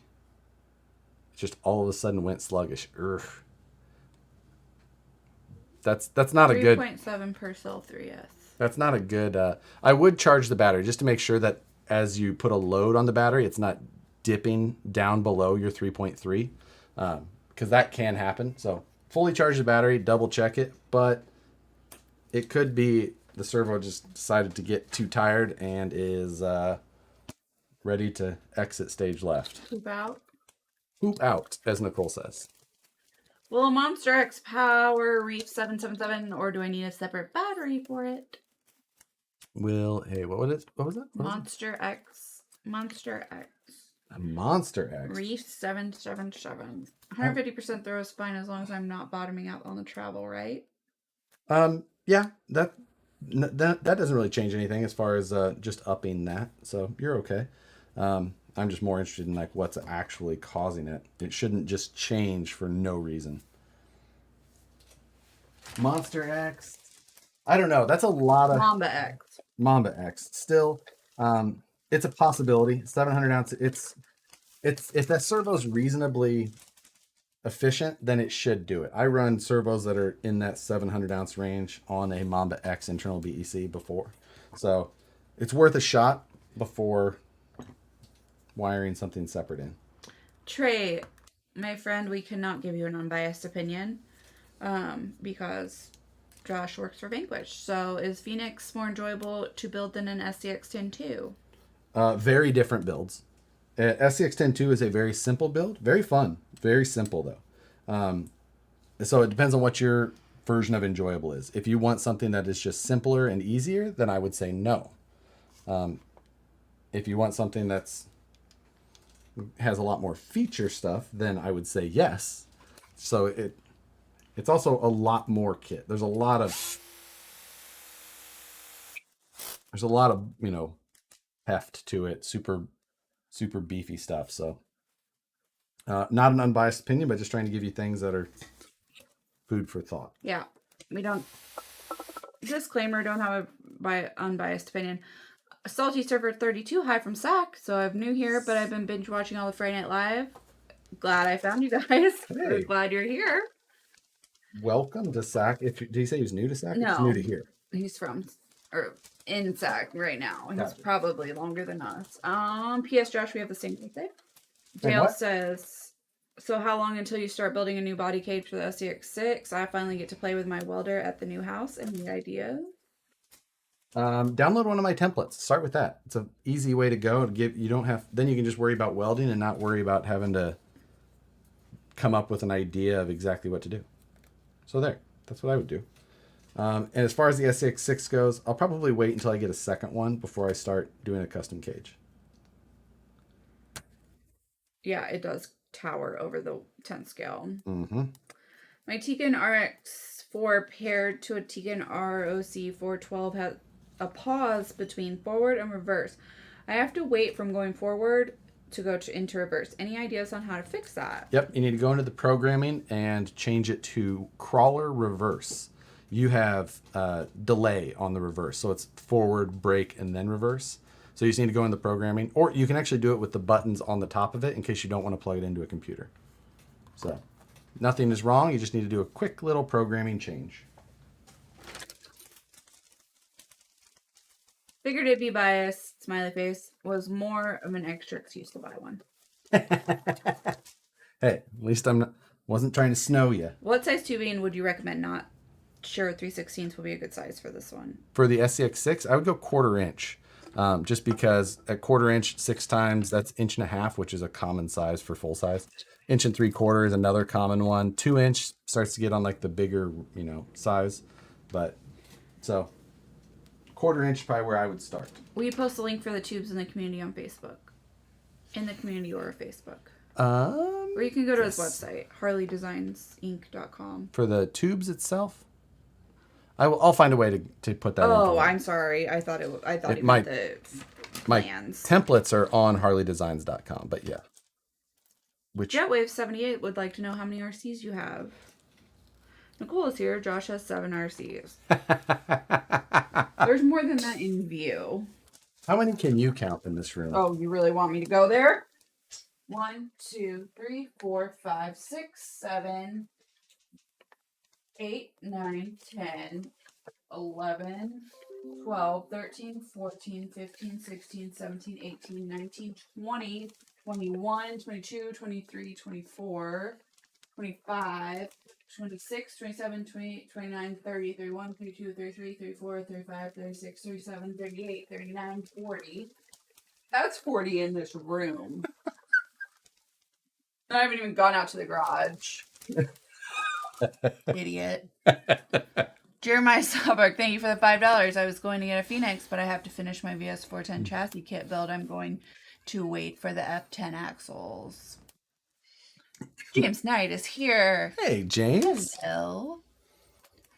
It just all of a sudden went sluggish. Ugh. That's not a good. 3.7 per cell 3S. That's not a good. I would charge the battery just to make sure that as you put a load on the battery, it's not dipping down below your 3.3, because that can happen. So fully charge the battery, double check it, but it could be the servo just decided to get too tired and is ready to exit stage left. Poop out. Poop out, as Nicole says. Will a Monster X power Reef 777, or do I need a separate battery for it? Hey, what was it? What was that? Monster X. A Monster X. Reef 777. 150% throw is fine as long as I'm not bottoming out on the travel, right? Yeah, that doesn't really change anything as far as just upping that. So you're okay. I'm just more interested in like what's actually causing it. It shouldn't just change for no reason. Monster X. I don't know. That's a lot of Mamba X. Still, it's a possibility. 700 ounce. It's if that servo's reasonably efficient, then it should do it. I run servos that are in that 700 ounce range on a Mamba X internal BEC before, so it's worth a shot before wiring something separate in. Trey, my friend, we cannot give you an unbiased opinion because Josh works for Vanquish. So is Phoenix more enjoyable to build than an SCX-10 II? Very different builds. SCX-10 II is a very simple build. Very fun. Very simple, though. So it depends on what your version of enjoyable is. If you want something that is just simpler and easier, then I would say no. If you want something that's has a lot more feature stuff, then I would say yes. So it's also a lot more kit. There's a lot of heft to it, super beefy stuff. So not an unbiased opinion, but just trying to give you things that are food for thought. Yeah, we don't. Disclaimer: don't have a unbiased opinion. Salty Surfer 32, hi from SAC. So I'm new here, but I've been binge watching all the Friday Night Live. Glad I found you guys. Hey. Glad you're here. Welcome to SAC. Did he say he was new to SAC? No. He's new to here. He's in SAC right now. He's Gotcha. probably longer than us. P.S. Josh, we have the same birthday. Hey, Dale what? says, so how long until you start building a new body cage for the SCX-6? I finally get to play with my welder at the new house. Any ideas? Download one of my templates. Start with that. It's an easy way to go. Then you can just worry about welding and not worry about having to come up with an idea of exactly what to do. So that's what I would do. And as far as the SCX-6 goes, I'll probably wait until I get a second one before I start doing a custom cage. Yeah, it does tower over the 10 scale. Mm-hmm. My Tekin RX4 paired to a Tekin ROC 412 has a pause between forward and reverse. I have to wait from going forward to go into reverse. Any ideas on how to fix that? Yep, you need to go into the programming and change it to crawler reverse. You have delay on the reverse, so it's forward, brake, and then reverse. So you just need to go in the programming, or you can actually do it with the buttons on the top of it in case you don't want to plug it into a computer. So nothing is wrong. You just need to do a quick little programming change. Figured it'd be biased, smiley face, was more of an extra excuse to buy one. Hey, at least wasn't trying to snow you. What size tubing would you recommend? Not sure 3/16 will be a good size for this one. For the SCX-6, I would go 1/4 inch. Just because at 1/4 inch 6 times, that's 1.5 inches, which is a common size for full size. 1 3/4 is another common one. 2 inch starts to get on like the bigger, size. But so 1/4 inch is probably where I would start. Will you post a link for the tubes in the community on Facebook? In the community or Facebook? Or you can go to his website, harleydesigns.inc.com. For the tubes itself, I'll find a way to put that in. Oh, I'm sorry. I thought it meant the plans. My templates are on harleydesigns.com, but yeah. Jetwave78 would like to know how many RCs you have. Nicole is here. Josh has 7 RCs. There's more than that in view. How many can you count in this room? Oh, you really want me to go there? 1, 2, 3, 4, 5, 6, 7, 8, 9, 10, 11, 12, 13, 14, 15, 16, 17, 18, 19, 20, 21, 22, 23, 24, 25, 26, 27, 28, 29, 30, 31, 32, 33, 34, 35, 36, 37, 38, 39, 40. That's 40 in this room. I haven't even gone out to the garage. Idiot. Jeremiah Sawberg, thank you for the $5. I was going to get a Phoenix, but I have to finish my VS410 chassis kit build. I'm going to wait for the F10 axles. James Knight is here. Hey, James. Hello.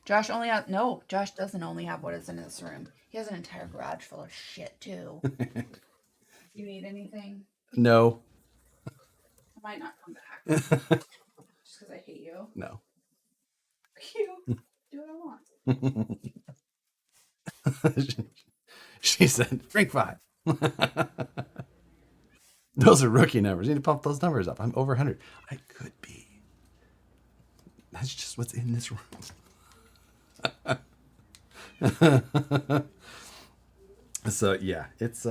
Josh doesn't only have what is in this room. He has an entire garage full of shit, too. You need anything? No. I might not come back. Just because I hate you. No. You do what I want. She said, drink 5. Those are rookie numbers. You need to pump those numbers up. I'm over 100. I could be. That's just what's in this room. So yeah, it's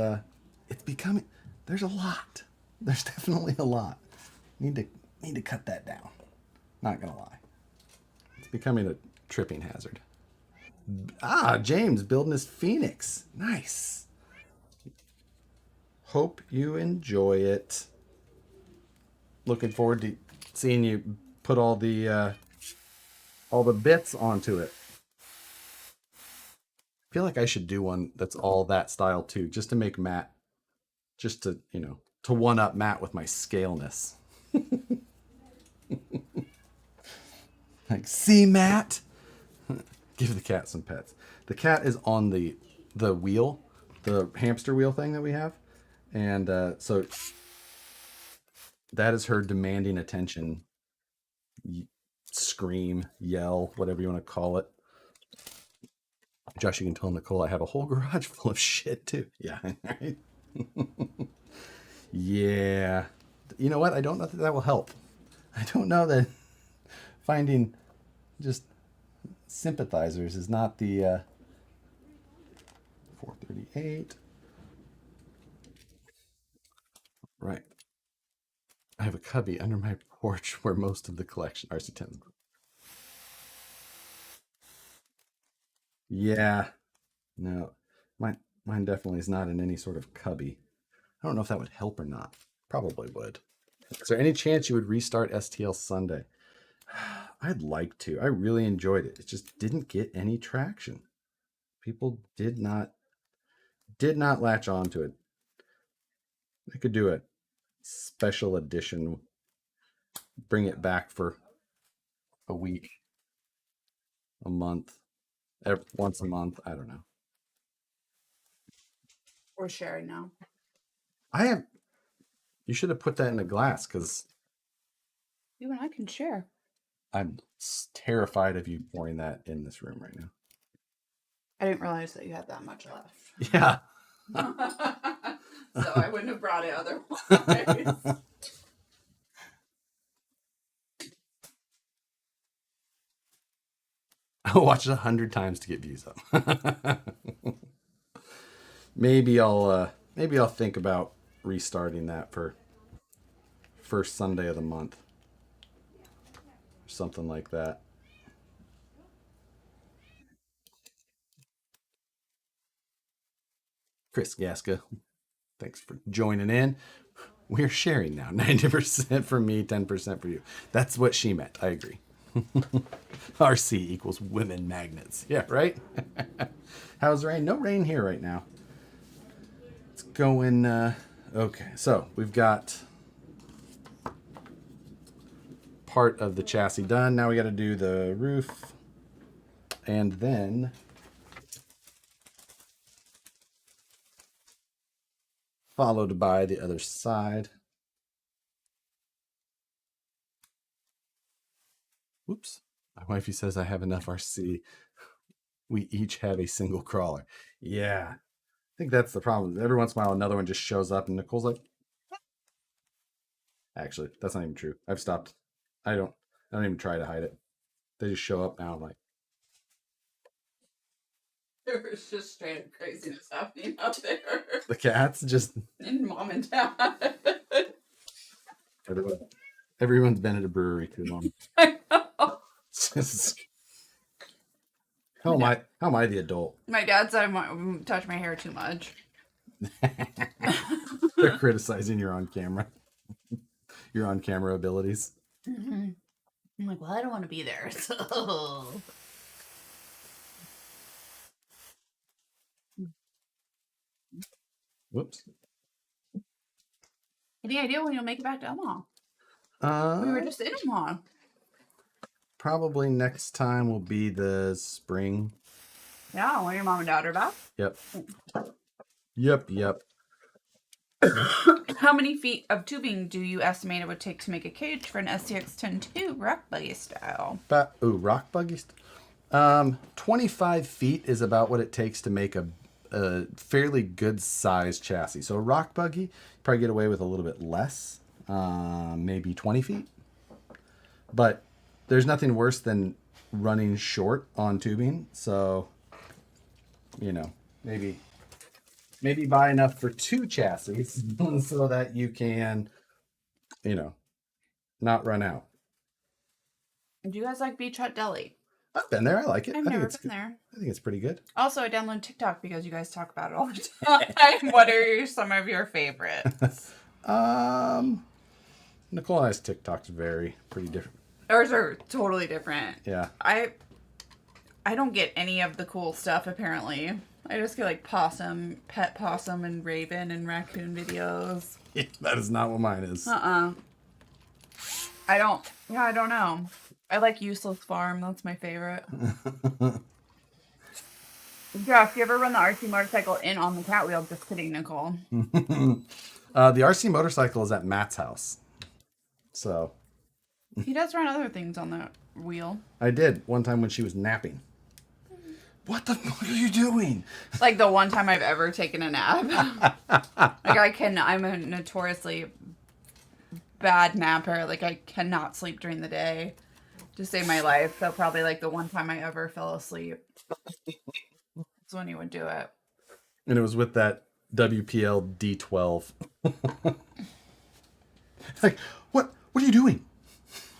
becoming. There's a lot. There's definitely a lot. Need to cut that down. Not gonna lie. It's becoming a tripping hazard. James building his Phoenix. Nice. Hope you enjoy it. Looking forward to seeing you put all the bits onto it. I feel like I should do one that's all that style too, just to make Matt, just to, to one up Matt with my scaleness. Like, see, Matt? Give the cat some pets. The cat is on the wheel, the hamster wheel thing that we have. And so that is her demanding attention. Scream, yell, whatever you want to call it. Josh, you can tell Nicole I have a whole garage full of shit too. Yeah. Yeah. You know what? I don't know that will help. I don't know that finding just sympathizers is not the 438. Right. I have a cubby under my porch where most of the collection RC10s. Yeah. No. Mine definitely is not in any sort of cubby. I don't know if that would help or not. Probably would. Is there any chance you would restart STL Sunday? I'd like to. I really enjoyed it. It just didn't get any traction. People did not latch on to it. I could do a special edition, bring it back for a week, a month, once a month. I don't know. We're sharing now. You should have put that in a glass because You and I can share. I'm terrified of you pouring that in this room right now. I didn't realize that you had that much left. Yeah. So I wouldn't have brought it otherwise. I'll watch it 100 times to get views up. Maybe I'll think about restarting that for first Sunday of the month. Or something like that. Chris Gaska, thanks for joining in. We're sharing now. 90% for me, 10% for you. That's what she meant. I agree. RC equals women magnets. Yeah, right? How's the rain? No rain here right now. It's going... okay, so we've got part of the chassis done. Now we got to do the roof. And then... followed by the other side. Whoops. My wifey says I have enough RC. We each have a single crawler. Yeah. I think that's the problem. Every once in a while, another one just shows up, and Nicole's like, actually, that's not even true. I've stopped. I don't even try to hide it. They just show up now. I'm like, There's just straight up craziness happening out there. the cats just. And mom and dad. Everyone's been at a brewery too long. I know. How am I the adult? My dad said I touch my hair too much. They're criticizing your on camera abilities. Mm-hmm. I'm like, well, I don't want to be there, so. Whoops. Any idea when you'll make it back to Omaha? We were just in Omaha. Probably next time will be the spring. Yeah, when your mom and dad are back. Yep. How many feet of tubing do you estimate it would take to make a cage for an STX 10-2 rock buggy style? Rock buggy. 25 feet is about what it takes to make a fairly good sized chassis. So a rock buggy, you probably get away with a little bit less, maybe 20 feet. But there's nothing worse than running short on tubing. So, maybe buy enough for 2 chassis so that you can, not run out. Do you guys like Beach Hut Deli? I've been there. I like it. I've never been there. I think it's pretty good. Also, I download TikTok because you guys talk about it all the time. What are some of your favorites? Nicole and I's TikTok's pretty different. Ours are totally different. Yeah. I don't get any of the cool stuff, apparently. I just get like pet possum and raven and raccoon videos. That is not what mine is. I don't know. I like Useless Farm. That's my favorite. Yeah, if you ever run the RC motorcycle in on the cat wheel, just kidding, Nicole. The RC motorcycle is at Matt's house. So. He does run other things on that wheel. I did one time when she was napping. What the fuck are you doing? Like the one time I've ever taken a nap. I'm a notoriously bad napper. Like I cannot sleep during the day to save my life. So probably like the one time I ever fell asleep. That's when he would do it. And it was with that WPL D12. Like, what are you doing?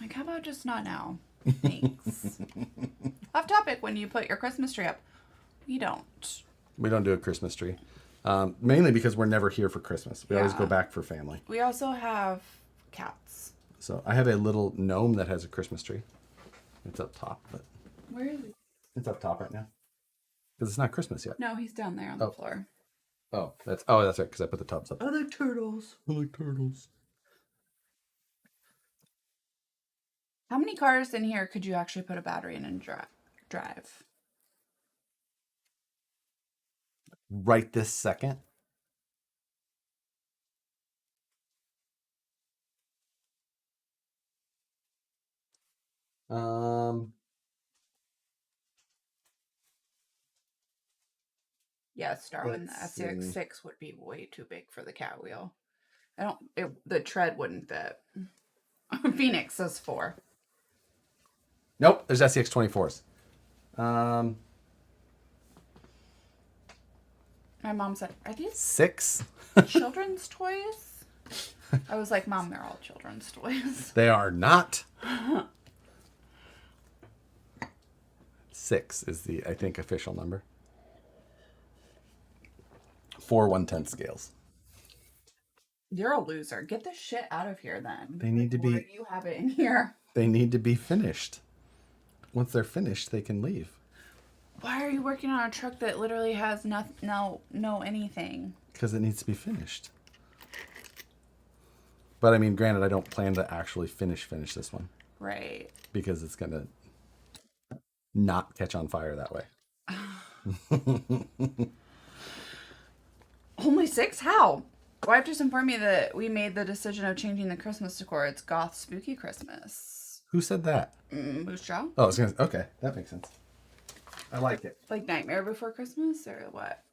Like, how about just not now? Thanks. Off topic, when you put your Christmas tree up, we don't. We don't do a Christmas tree. Mainly because we're never here for Christmas. We always go back for family. We also have cats. So I have a little gnome that has a Christmas tree. It's up top, but where is he? It's up top right now. Because it's not Christmas yet. No, he's down there on the floor. Oh, that's right, because I put the tubs up. I like turtles. I like turtles. How many cars in here could you actually put a battery in and drive? Right this second? Yeah, Starwin, the SCX6 would be way too big for the cat wheel. The tread wouldn't fit. Phoenix says 4. Nope, there's SCX24s. My mom said, are these 6? children's toys? I was like, Mom, they're all children's toys. They are not. 6 is the, I think, official number. 4 1/10 scales. You're a loser. Get the shit out of here then. They need to be. Why do you have it in here? They need to be finished. Once they're finished, they can leave. Why are you working on a truck that literally has no anything? Because it needs to be finished. But I mean, granted, I don't plan to actually finish this one. Right. Because it's gonna not catch on fire that way. Only 6? How? Wife just informed me that we made the decision of changing the Christmas decor. It's goth spooky Christmas. Who said that? Moose Jaw? Oh, I was gonna. Okay, that makes sense. I like it. Like Nightmare Before Christmas or what?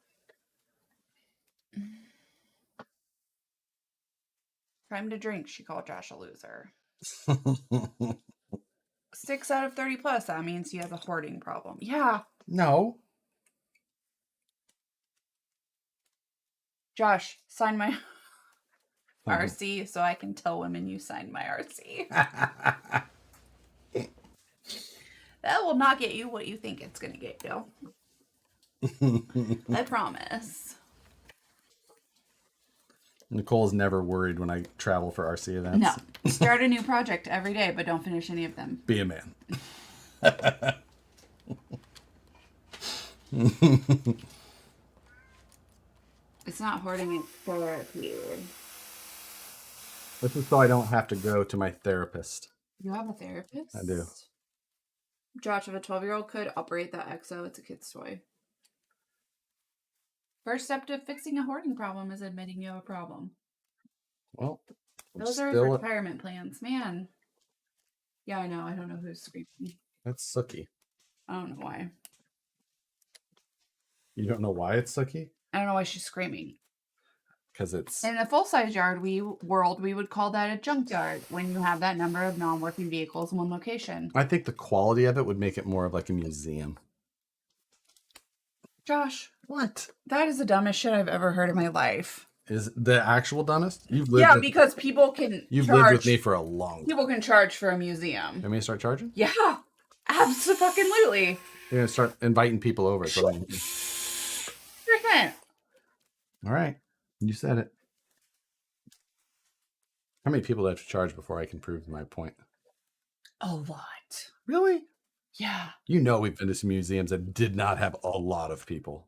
Time to drink, she called Josh a loser. 6 out of 30 plus, that means he has a hoarding problem. Yeah. No. Josh, sign my RC so I can tell women you signed my RC. That will not get you what you think it's going to get you. I promise. Nicole's never worried when I travel for RC events. No. Start a new project every day, but don't finish any of them. Be a man. It's not hoarding, it's therapy. This is so I don't have to go to my therapist. You have a therapist? I do. Josh, if a 12-year-old could operate that EXO, it's a kid's toy. First step to fixing a hoarding problem is admitting you have a problem. Well, those are his retirement plans, man. Yeah, I know. I don't know who's screaming. That's Sookie. I don't know why. You don't know why it's Sookie? I don't know why she's screaming. Because it's... In a full-size world, we would call that a junkyard when you have that number of non-working vehicles in one location. I think the quality of it would make it more of like a museum. Josh. What? That is the dumbest shit I've ever heard in my life. Is the actual dumbest? You've lived because people can You've lived with me for a long time. People can charge for a museum. You want me to start charging? Yeah. Absolutely. You're going to start inviting people over. Percent. All right. You said it. How many people do I have to charge before I can prove my point? A lot. Really? Yeah. You know we've been to some museums that did not have a lot of people.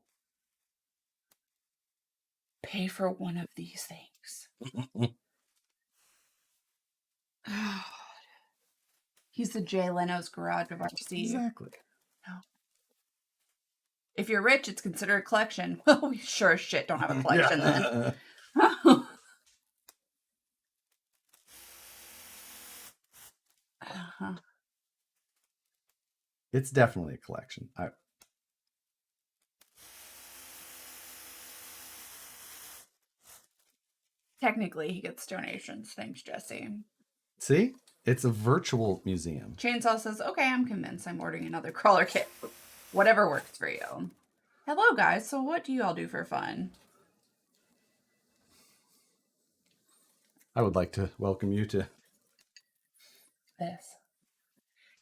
Pay for one of these things. He's the Jay Leno's garage of RC. Exactly. No. If you're rich, it's considered a collection. Well, we sure as shit don't have a collection then. It's definitely a collection. Technically, he gets donations. Thanks, Jesse. See? It's a virtual museum. Chainsaw says, okay, I'm convinced I'm ordering another crawler kit. Whatever works for you. Hello, guys. So what do you all do for fun? I would like to welcome you to... This.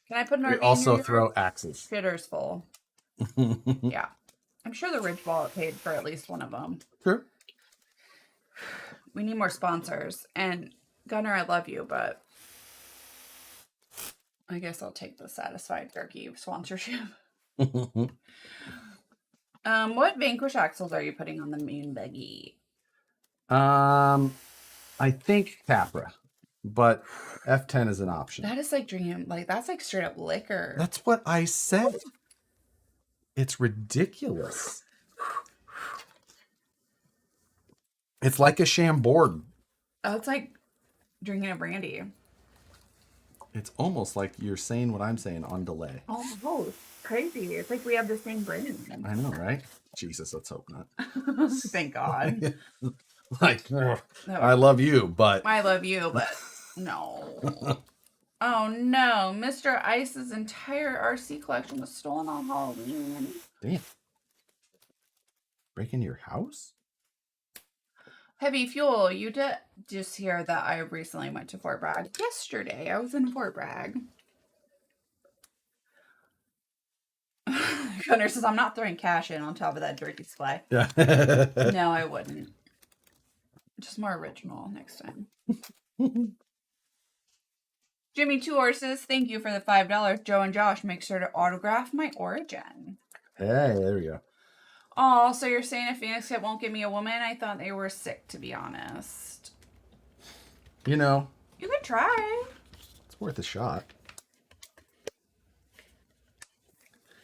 Can I put an RV We also throw axes. Shitter's full. Yeah. I'm sure the Ridge Wallet paid for at least one of them. Sure. We need more sponsors. And Gunnar, I love you, but I guess I'll take the Satisfied Turkey sponsorship. What Vanquish axles are you putting on the main buggy? I think TERRA, but F10 is an option. That is like drinking, like that's like straight up liquor. That's what I said. It's ridiculous. It's like a Chambord. Oh, it's like drinking a brandy. It's almost like you're saying what I'm saying on delay. Oh, crazy. It's like we have the same brain. I know, right? Jesus, let's hope not. Thank God. Like, I love you, but... I love you, but no. Oh, no. Mr. Ice's entire RC collection was stolen on Halloween. Damn. Break into your house? Heavy Fuel, you did just hear that I recently went to Fort Bragg. Yesterday, I was in Fort Bragg. Gunnar says, I'm not throwing cash in on top of that jerky supply. Yeah. No, I wouldn't. Just more original next time. Jimmy Two Horses, thank you for the $5. Joe and Josh, make sure to autograph my origin. Hey, there we go. Oh, so you're saying if Phoenix Kit won't give me a woman? I thought they were sick, to be honest. You know. You could try. It's worth a shot.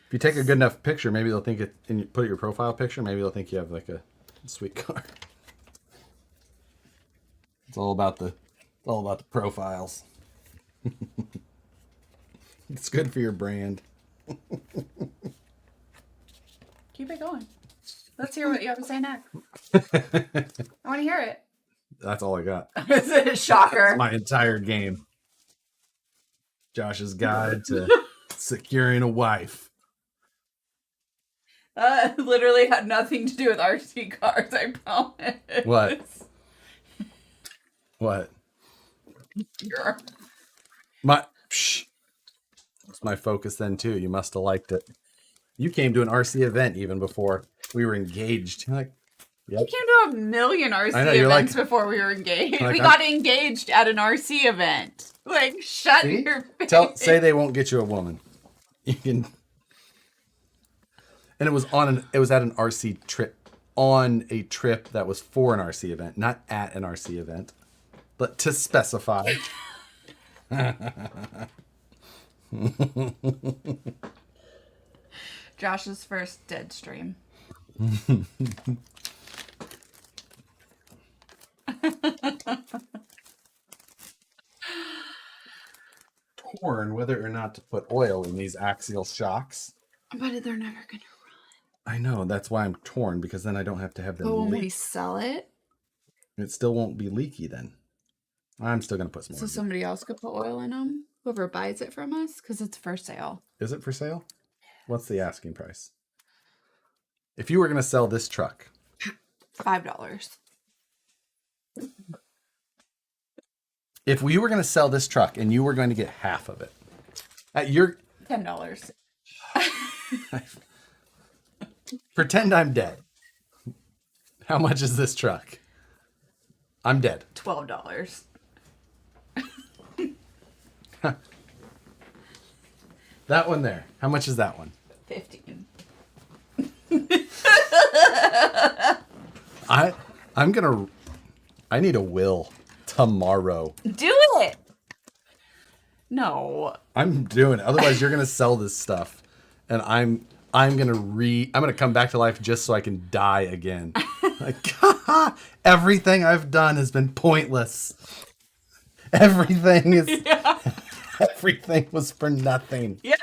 If you take a good enough picture, maybe they'll think it, and you put your profile picture, maybe they'll think you have like a sweet car. It's all about the profiles. It's good for your brand. Keep it going. Let's hear what you have to say next. I want to hear it. That's all I got. Is it a shocker? My entire game. Josh's guide to securing a wife. Literally had nothing to do with RC cars, I promise. What? What? That's my focus then too. You must have liked it. You came to an RC event even before we were engaged. You're like, yep. We came to a million RC events before we were engaged. Like, we got engaged at an RC event. Like, shut your face. Say they won't get you a woman. You can. And it was at an RC trip, on a trip that was for an RC event, not at an RC event, but to specify. Josh's first dead stream. Torn whether or not to put oil in these axial shocks. But they're never gonna run. I know, that's why I'm torn, because then I don't have to have them But when leak. we sell it, It still won't be leaky then. I'm still gonna put some more. so somebody else could put oil in them. Whoever buys it from us, because it's for sale. Is it for sale? What's the asking price? If you were gonna sell this truck, $5. if we were gonna sell this truck and you were going to get half of it, at your $10. pretend I'm dead. How much is this truck? I'm dead. $12. That one there. How much is that one? 15. I need a will tomorrow. Do it. No. I'm doing it. Otherwise you're gonna sell this stuff. And I'm gonna come back to life just so I can die again. Like, everything I've done has been pointless. Everything was for nothing. Yeah.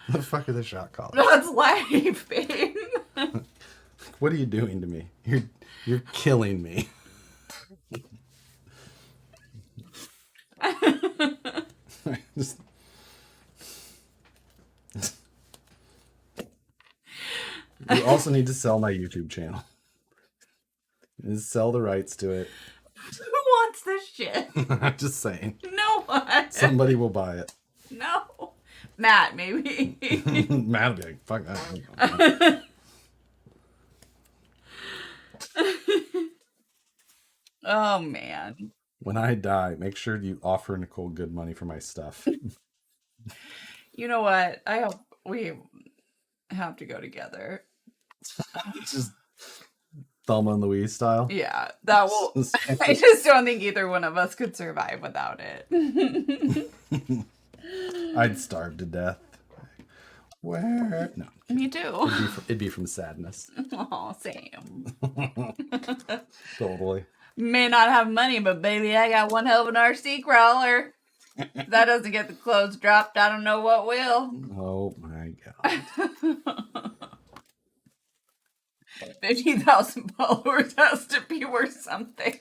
What the fuck are the shot collars? That's life, babe. What are you doing to me? You're killing me. Just... You also need to sell my YouTube channel. Just sell the rights to it. Who wants this shit? I'm just saying. No one. Somebody will buy it. No. Matt, maybe. Matt will be like, fuck that. Oh, man. When I die, make sure you offer Nicole good money for my stuff. You know what? I hope we have to go together. Just Thelma and Louise style. Yeah, that will. I just don't think either one of us could survive without it. I'd starve to death. Where? No. Me too. It'd be from sadness. Oh, Sam. Totally. May not have money, but baby, I got one hell of an RC crawler. If that doesn't get the clothes dropped, I don't know what will. Oh my god. 50,000 followers has to be worth something.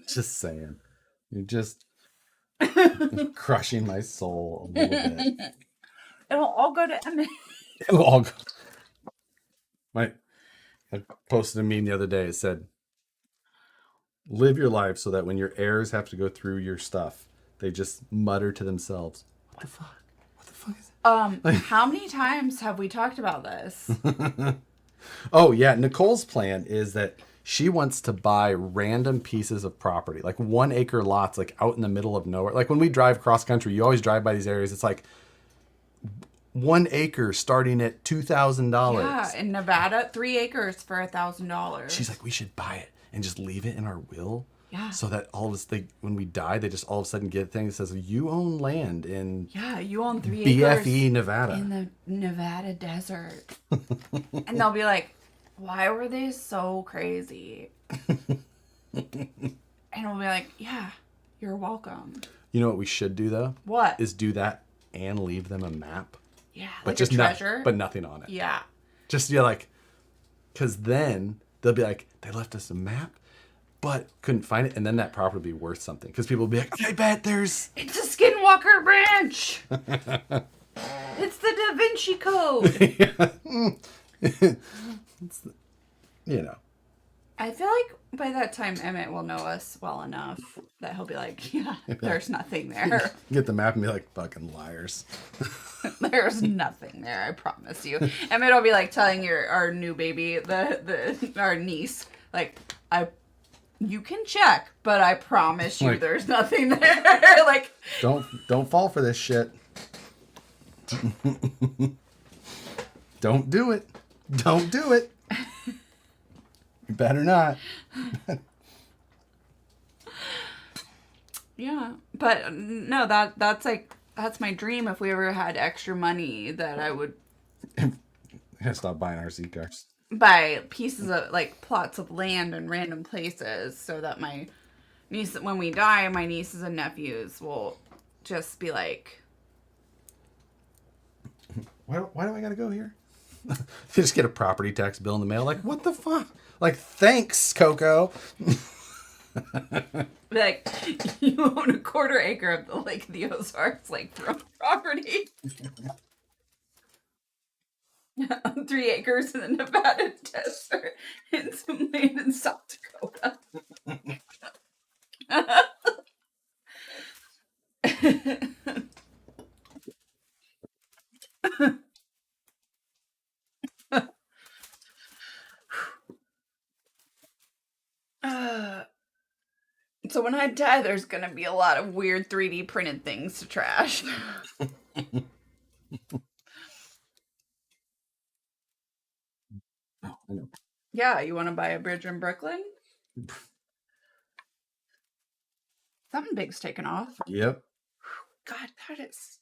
Just saying. You're just crushing my soul a little bit. It'll all go to Emmett. It'll all go. I posted a meme the other day. It said, live your life so that when your heirs have to go through your stuff, they just mutter to themselves, what the fuck? What the fuck is that? How many times have we talked about this? Oh, yeah. Nicole's plan is that she wants to buy random pieces of property, like 1 acre lots, like out in the middle of nowhere. Like when we drive cross country, you always drive by these areas. It's like 1 acre starting at $2,000. Yeah, in Nevada, 3 acres for $1,000. She's like, we should buy it and just leave it in our will. Yeah. So that all of us, when we die, they just all of a sudden get a thing that says, you own land in Yeah, you own 3 BFE, acres Nevada. in the Nevada desert. And they'll be like, why were they so crazy? like, yeah, you're welcome. You know what we should do though? What? Is do that and leave them a map. Yeah, But like just a treasure. but nothing on it. Yeah. Just like, because then they'll be like, they left us a map, but couldn't find it, and then that property will be worth something because people will be like, I bet there's. It's a Skinwalker branch. It's the Da Vinci Code. You know. I feel like by that time Emmett will know us well enough that he'll be like, yeah, there's nothing there. Get the map and be like, fucking liars. There's nothing there, I promise you. Emmett will be like telling our new baby, our niece, like, you can check, but I promise you Like, there's nothing there. Like, don't fall for this shit. Don't do it. Don't do it. You better not. yeah, but no, that's my dream. If we ever had extra money, that I would Gotta stop buying RC cars. buy pieces of like plots of land in random places, so that my niece, when we die, my nieces and nephews will just be like, Why do I gotta go here? You just get a property tax bill in the mail. Like, what the fuck? Like, thanks, Coco. like, you own a 1/4 acre of the Lake of the Ozarks, like, property. 3 acres in the Nevada desert and some land in South Dakota. So when I die, there's gonna be a lot of weird 3D printed things to trash. Oh, I know. Yeah, you want to buy a bridge in Brooklyn? Something big's taken off. Yep. God, that is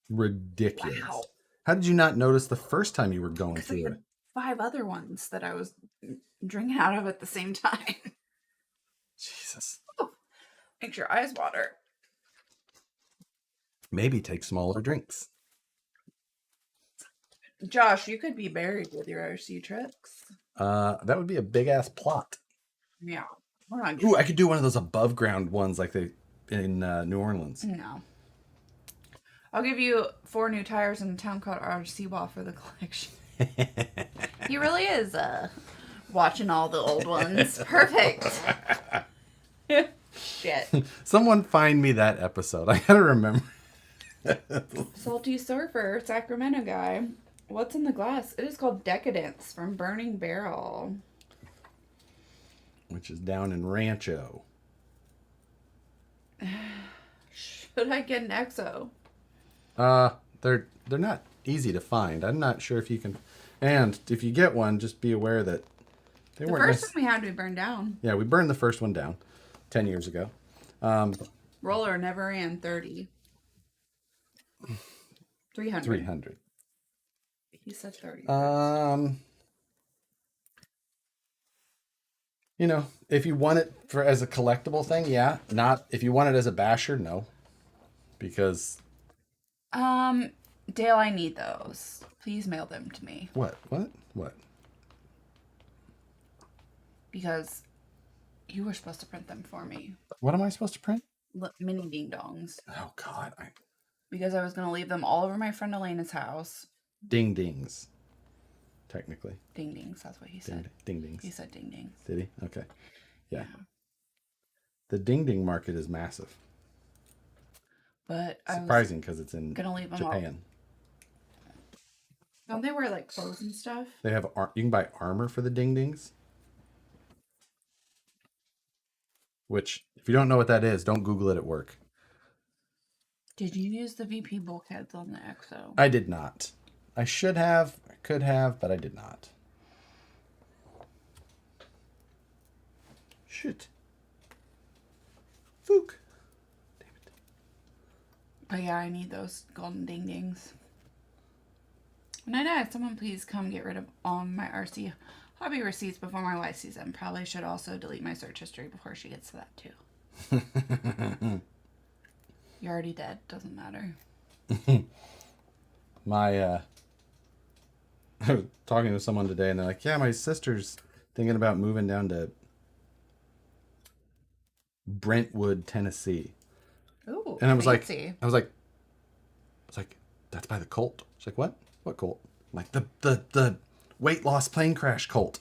Ridiculous. wow. How did you not notice the first time you were going 'Cause I through had it? 5 other ones that I was drinking out of at the same time. Jesus. Makes your eyes water. Maybe take smaller drinks. Josh, you could be buried with your RC trucks. That would be a big ass plot. Yeah. We're not Ooh, I could do one of those above ground ones like they in New Orleans. No. I'll give you 4 new tires in a town called RC Wall for the collection. He really is watching all the old ones. Perfect. Shit. Someone find me that episode. I gotta remember. Salty Surfer, Sacramento guy. What's in the glass? It is called Decadence from Burning Barrel. Which is down in Rancho. Should I get an EXO? They're not easy to find. I'm not sure if you can. And if you get one, just be aware that they The weren't. first one we had to burn down. Yeah, we burned the first one down 10 years ago. Roller never ran 30. 300. 300. He said 30. You know, if you want it for as a collectible thing, yeah. Not if you want it as a basher, no. Because Dale, I need those. Please mail them to me. what? Because you were supposed to print them for me. What am I supposed to print? Mini ding dongs. Oh God, Because I was going to leave them all over my friend Elena's house. ding dings. Technically, Ding dings, that's what he said. ding dings. He said ding dings. Did he? Okay. Yeah. The ding ding market is massive. But I was Surprising because it's in gonna leave them all. Japan. Don't they wear like clothes and stuff? They have you can buy armor for the ding dings. Which, if you don't know what that is, don't Google it at work. Did you use the VP bulkheads on the EXO? I did not. I should have, I could have, but I did not. Shit. Fook. Damn it. But yeah, I need those golden ding dings. When I die, someone please come get rid of all my RC hobby receipts before my wife sees them. Probably should also delete my search history before she gets to that too. You're already dead. Doesn't matter. I was talking to someone today, and they're like, "Yeah, my sister's thinking about moving down to Brentwood, Tennessee." Ooh, And fancy. I was like, "That's by the cult." She's like, "What? What cult?" I'm like, the weight loss plane crash cult.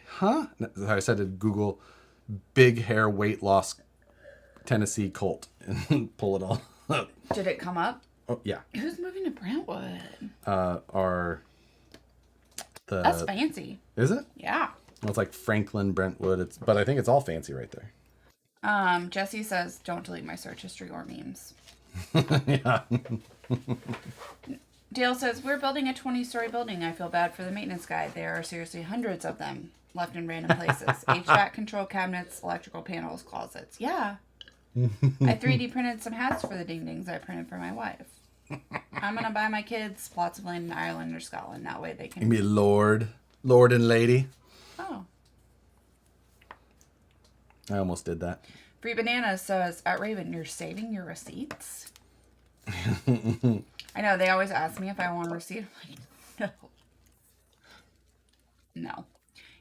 Huh? I said to Google, "big hair weight loss Tennessee cult," and pull it all up. Did it come up? Oh yeah. Who's moving to Brentwood? That's fancy. Is it? Yeah. Well, it's like Franklin, Brentwood. But I think it's all fancy right there. Jesse says, don't delete my search history or memes. Yeah. Dale says, we're building a 20-story building. I feel bad for the maintenance guy. There are seriously hundreds of them left in random places. HVAC control cabinets, electrical panels, closets. Yeah. I 3D printed some hats for the ding-dings I printed for my wife. I'm going to buy my kids plots of land in Ireland or Scotland. That way they can... be Lord and Lady. Oh. I almost did that. Free Banana says, at Raven, you're saving your receipts? I know, they always ask me if I want a receipt. I'm like, no. No.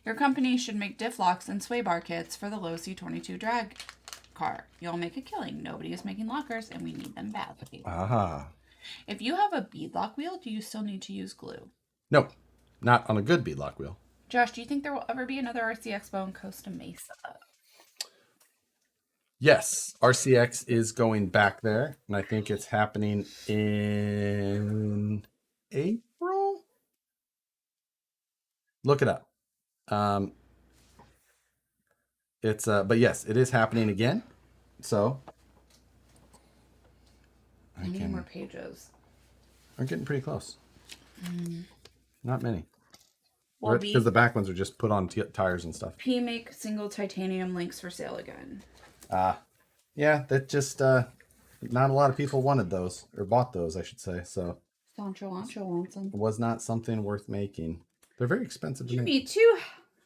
Your company should make diff locks and sway bar kits for the low C22 drag car. You'll make a killing. Nobody is making lockers, and we need them badly. Aha. If you have a beadlock wheel, do you still need to use glue? No, not on a good beadlock wheel. Josh, do you think there will ever be another RC Expo in Costa Mesa? Yes, RCX is going back there, and I think it's happening in April. Look it up. But yes, it is happening again. So I need more pages. I'm getting pretty close. Not many. Well, Because the back ones are just put on tires and stuff. P make single titanium links for sale again. Yeah, that just not a lot of people wanted those, or bought those, I should say. So Sancho Ancho wants them. it was not something worth making. They're very expensive to make. Me too.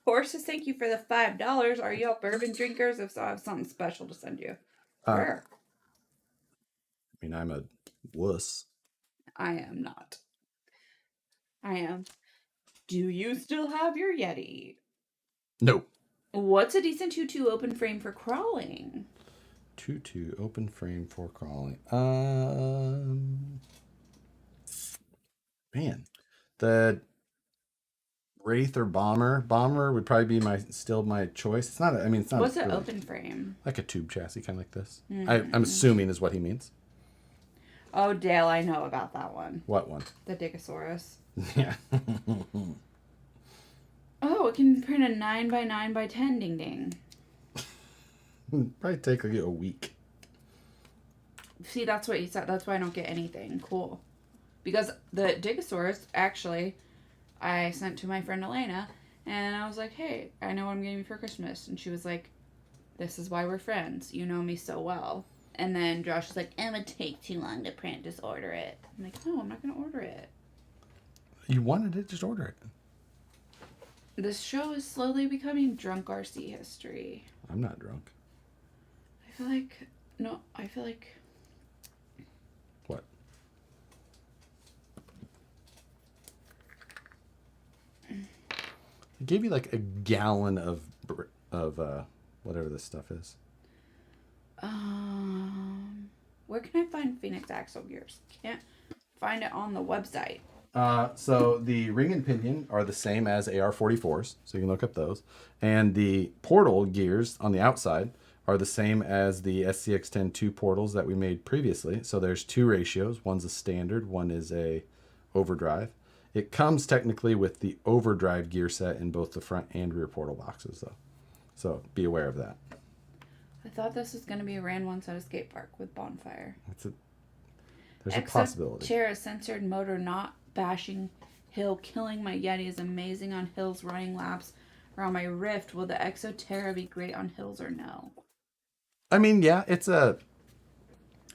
Horses, thank you for the $5. Are y'all bourbon drinkers? If so, I have something special to send you. Where? I mean, I'm a wuss. I am not. I am. Do you still have your Yeti? No. What's a decent 2.2 open frame for crawling? 2.2 open frame for crawling. Man, the Wraith or Bomber would probably be still my choice. It's not. It's not. What's an open frame? Like a tube chassis, kind of like this. I'm assuming is what he means. Oh, Dale, I know about that one. What one? The Digosaurus. Yeah. Oh, it can print a 9x9x10 ding ding. Probably take like a week. See, that's what he said. That's why I don't get anything. Cool. Because the Digosaurus, actually, I sent to my friend Elena, and I was like, hey, I know what I'm getting you for Christmas. And she was like, this is why we're friends. You know me so well. And then Josh was like, it would take too long to print. Just order it. I'm like, no, I'm not going to order it. You wanted it, just order it. This show is slowly becoming drunk RC history. I'm not drunk. I feel like... What? I gave you like a gallon of whatever this stuff is. Where can I find Phoenix Axle gears? Can't find it on the website. So the ring and pinion are the same as AR44s, so you can look up those. And the portal gears on the outside are the same as the SCX-10 2 portals that we made previously. So there's two ratios. One's a standard, one is a overdrive. It comes technically with the overdrive gear set in both the front and rear portal boxes, though. So be aware of that. I thought this was going to be ran once at a skate park with bonfire. There's a possibility. TERRA censored motor not bashing hill, killing my Yeti is amazing on hills, running laps around my Rift. Will the Exo TERRA be great on hills or no? I mean, yeah, it's a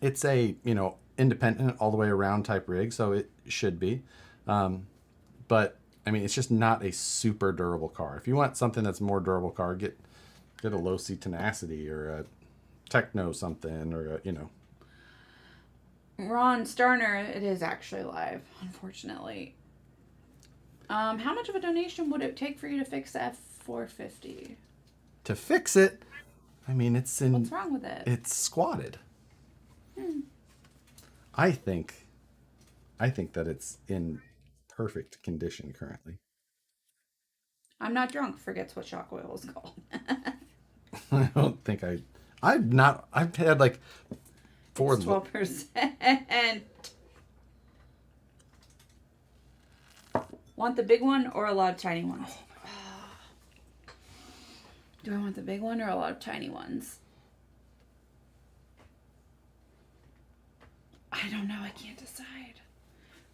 independent all the way around type rig, so it should be. But I mean, it's just not a super durable car. If you want something that's more durable car, get Get a low C tenacity or a techno something or a, you know. Ron Starner, it is actually live, unfortunately. How much of a donation would it take for you to fix the F450? To fix it, I mean, it's in. What's wrong with it? It's squatted. I think that it's in perfect condition currently. I'm not drunk. Forgets what shock oil is called. I don't think I've had like 12%. Want the big one or a lot of tiny ones? Do I want the big one or a lot of tiny ones? I don't know. I can't decide.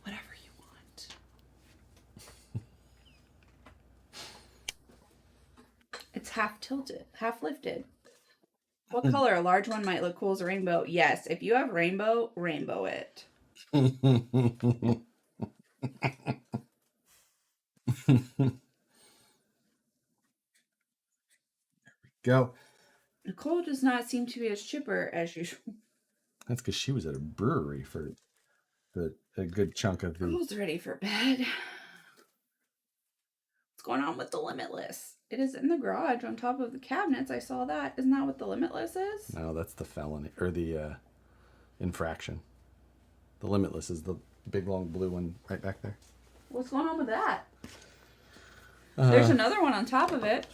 Whatever you want. It's half tilted, half lifted. What color? A large one might look cool as a rainbow. Yes, if you have rainbow, rainbow it. Go. Nicole does not seem to be as chipper as usual. That's because she was at a brewery for a good chunk of the. Nicole's ready for bed. What's going on with the Limitless? It is in the garage on top of the cabinets. I saw that. Isn't that what the Limitless is? No, that's the felony or the infraction. The Limitless is the big long blue one right back there. What's going on with that? There's another one on top of it.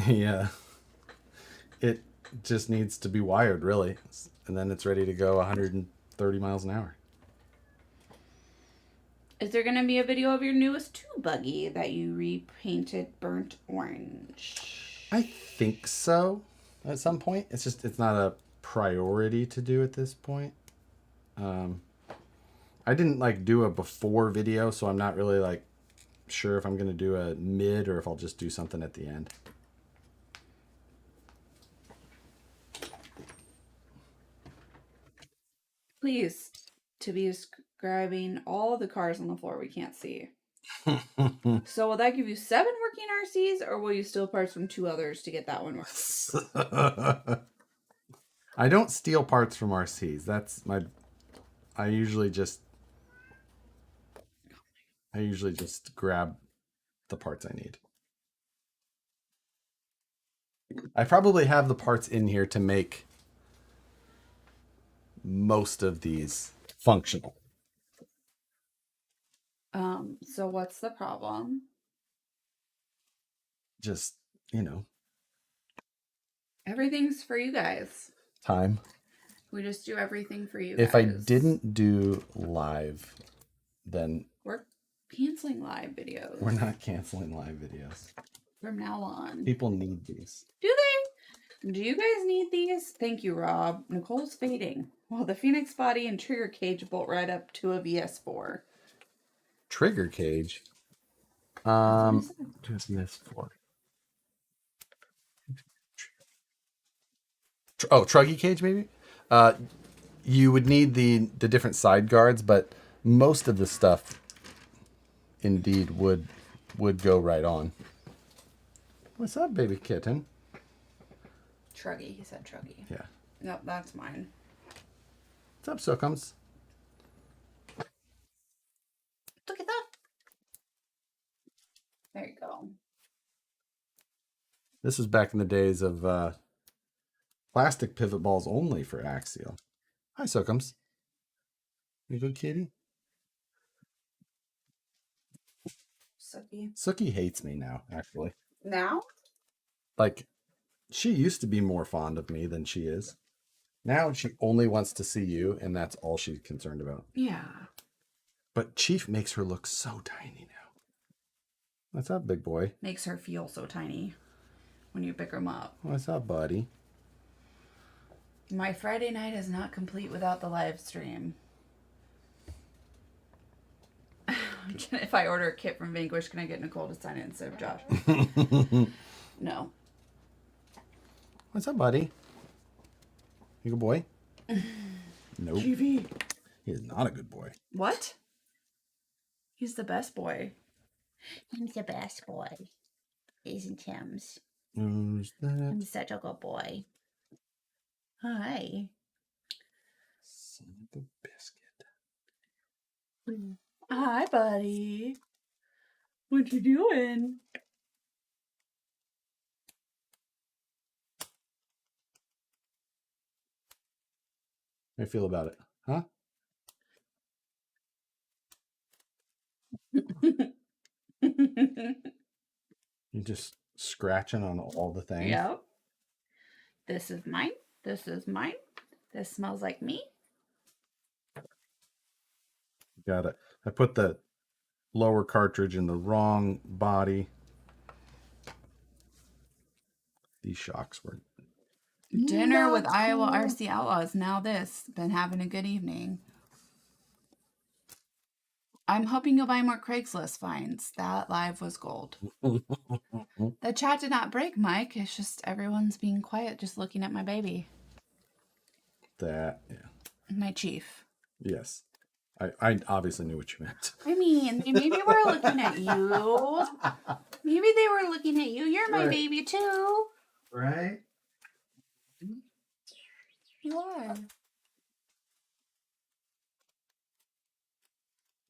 Yeah. It just needs to be wired, really. And then it's ready to go 130 miles an hour. Is there going to be a video of your newest tube buggy that you repainted burnt orange? I think so at some point. It's not a priority to do at this point. I didn't like do a before video, so I'm not really like sure if I'm going to do a mid or if I'll just do something at the end. Please, to be describing all the cars on the floor we can't see. So will that give you 7 working RCs, or will you steal parts from 2 others to get that one working? I don't steal parts from RCs. I usually just grab the parts I need. I probably have the parts in here to make most of these functional. So what's the problem? Just, Everything's for you guys. time. We just do everything for you If guys. I didn't do live, then We're canceling live videos. we're not canceling live videos. From now on. People need these. Do they? Do you guys need these? Thank you, Rob. Nicole's fading. Well, the Phoenix body and trigger cage bolt right up to a VS4. Trigger cage. To a VS4. Truggy cage maybe? You would need the different side guards, but most of the stuff indeed would go right on. What's up, baby kitten? Truggy. He said Truggy. Yeah. Yep, that's mine. What's up, Sookums? Look at that. There you go. This was back in the days of plastic pivot balls only for axial. Hi, Sookums. You good, kitty? Sucky. Sookie hates me now, actually. Now? Like, she used to be more fond of me than she is. Now she only wants to see you, and that's all she's concerned about. Yeah. But Chief makes her look so tiny now. What's up, big boy? Makes her feel so tiny when you pick them up. What's up, buddy? My Friday night is not complete without the live stream. If I order a kit from Vanquish, can I get Nicole to sign it instead of Josh? No. What's up, buddy? You good boy? Nope. TV. He is not a good boy. What? He's the best boy. I'm the best boy, isn't Tim's? Who's that? I'm such a good boy. Hi. Son of a biscuit. Hi, buddy. What you doing? How you feel about it? Huh? You just scratching on all the things? Yep. This is mine. This is mine. This smells like me. Got it. I put the lower cartridge in the wrong body. These shocks were... Dinner with Iowa RC Outlaws. Now this. Been having a good evening. I'm hoping you'll buy more Craigslist finds. That live was gold. The chat did not break, Mike. It's just everyone's being quiet, just looking at my baby. That, yeah. My chief. Yes. I obviously knew what you meant. I mean, they maybe were looking at you. Maybe they were looking at you. You're my baby too. Right? You are.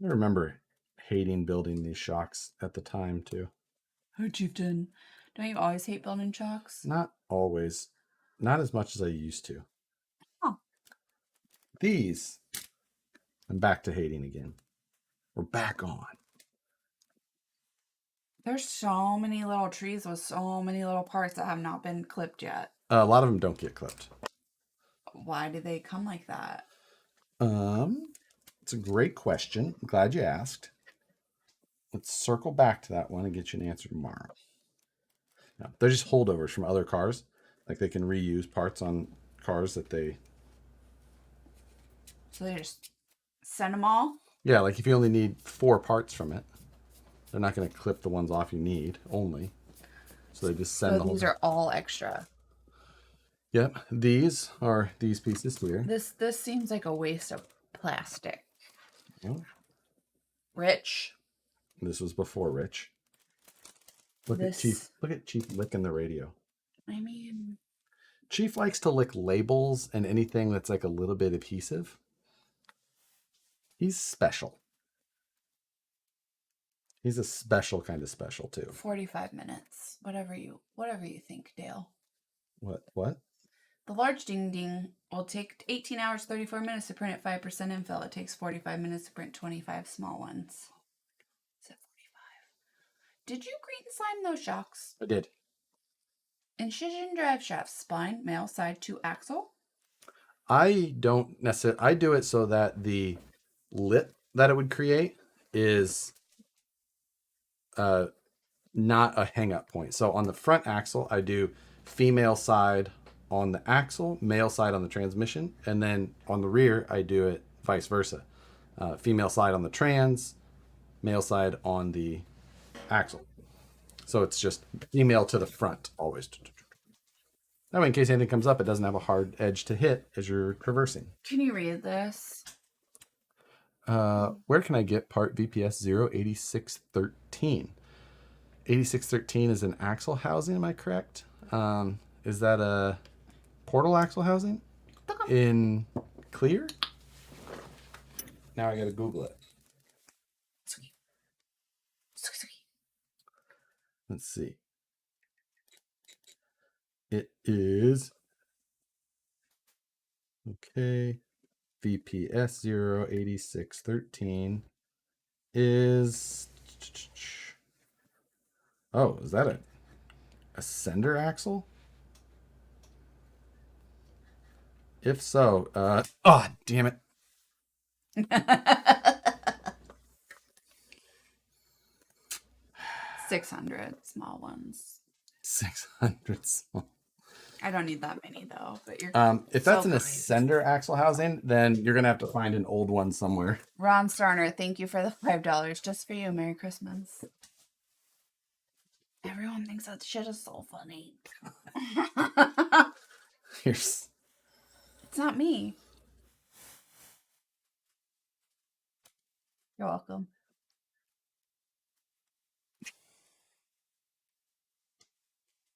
I remember hating building these shocks at the time, too. Oh, chieftain. Don't you always hate building shocks? Not always. Not as much as I used to. Oh. These, I'm back to hating again. We're back on. There's so many little trees with so many little parts that have not been clipped yet. A lot of them don't get clipped. Why do they come like that? It's a great question. I'm glad you asked. Let's circle back to that one and get you an answer tomorrow. No, they're just holdovers from other cars. Like they can reuse parts on cars that they... So they just send them all? Yeah, like if you only need 4 parts from it, they're not going to clip the ones off you need only. So they just send the whole... these are all extra. Yep, these are these pieces here. This seems like a waste of plastic. Oh, Rich. this was before Rich. Look at Chief licking the radio. I mean, Chief likes to lick labels and anything that's like a little bit adhesive. He's special. He's a special kind of special too. 45 minutes. Whatever you think, Dale. What? The large ding ding will take 18 hours, 34 minutes to print at 5% infill. It takes 45 minutes to print 25 small ones. Is it 45? Did you green slime those shocks? I did. Incision drive shaft, spine, male side 2 axle. I don't necessarily... I do it so that the lip that it would create is not a hang-up point. So on the front axle, I do female side on the axle, male side on the transmission, and then on the rear, I do it vice versa. Female side on the trans, male side on the axle. So it's just female to the front always. That way, in case anything comes up, it doesn't have a hard edge to hit as you're traversing. Can you read this? Where can I get part VPS 08613? 8613 is an axle housing, am I correct? Is that a portal axle housing in clear? Now I gotta Google it. Let's see. It is... Okay. VPS 08613 is... Oh, is that a sender axle? If so, oh, damn it. 600 small ones. 600 small. I don't need that many though, but you're if that's an ascender axle housing, then you're gonna have to find an old one somewhere. Ron Starner, thank you for the $5 just for you. Merry Christmas. Everyone thinks that shit is so funny. Here's... It's not me. You're welcome.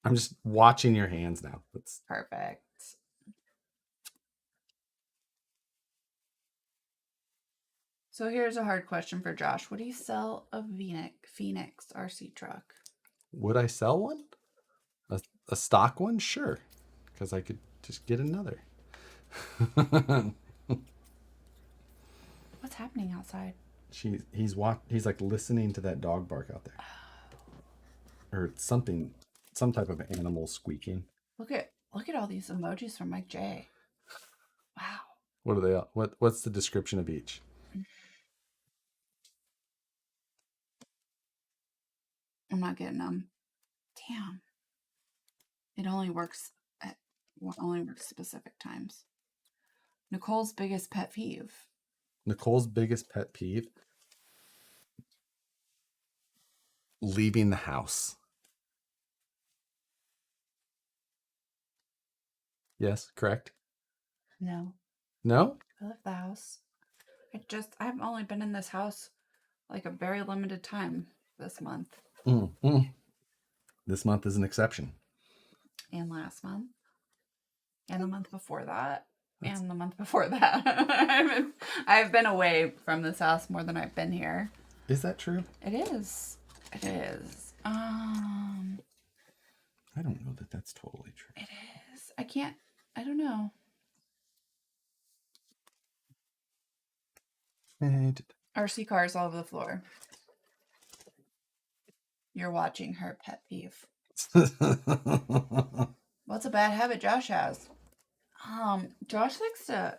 I'm just watching your hands now. That's Perfect. So here's a hard question for Josh. Would he sell a Phoenix RC truck? Would I sell one? A stock one? Sure. Because I could just get another. What's happening outside? He's like listening to that dog bark out there. Or something, some type of animal squeaking. Look at all these emojis from Mike J. Wow. What are they? What's the description of each? I'm not getting them. Damn. It only works specific times. Nicole's biggest pet peeve. Nicole's biggest pet peeve? Leaving the house. Yes, correct? No. No? I left the house. I've only been in this house like a very limited time this month. This month is an exception. And last month. And the month before that. And the month before that. I've been away from this house more than I've been here. Is that true? It is. It is. I don't know that that's totally true. It is. I don't know. RC cars all over the floor. You're watching her pet peeve. What's a bad habit Josh has? Josh likes to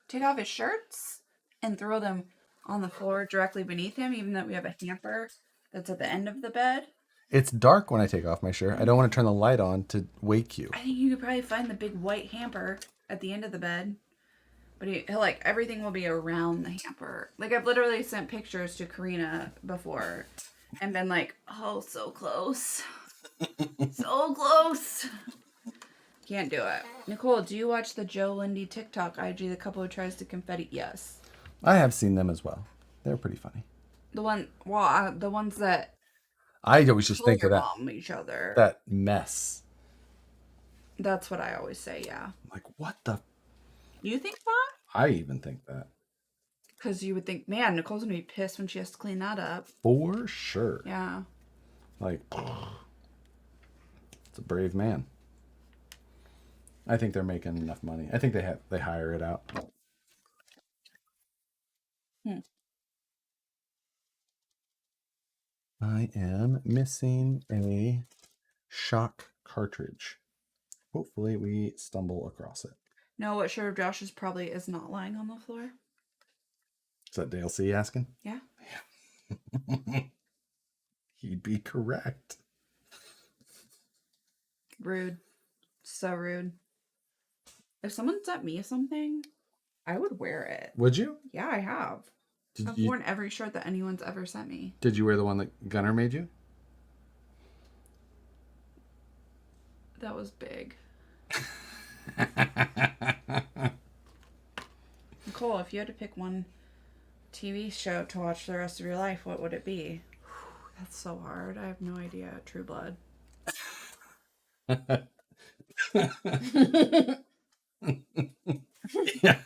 take off his shirts and throw them on the floor directly beneath him, even though we have a hamper that's at the end of the bed. It's dark when I take off my shirt. I don't want to turn the light on to wake you. I think you could probably find the big white hamper at the end of the bed. But he'll like, everything will be around the hamper. Like, I've literally sent pictures to Karina before and been like, oh, so close. So close. Can't do it. Nicole, do you watch the Joe Lindy TikTok IG, the couple who tries to confetti? Yes. I have seen them as well. They're pretty funny. The ones that I always just think of that. bomb each other. That mess. That's what I always say, yeah. Like, what the? You think that? I even think that. Because you would think, man, Nicole's going to be pissed when she has to clean that up. For sure. Yeah. Like, it's a brave man. I think they're making enough money. I think they hire it out. I am missing a shock cartridge. Hopefully we stumble across it. No, what shirt of Josh's probably is not lying on the floor? Is that Dale C asking? Yeah. He'd be correct. Rude. So rude. If someone sent me something, I would wear it. Would you? Yeah, I have. I've worn every shirt that anyone's ever sent me. Did you wear the one that Gunnar made you? That was big. Nicole, if you had to pick one TV show to watch the rest of your life, what would it be? That's so hard. I have no idea. True Blood. Yeah.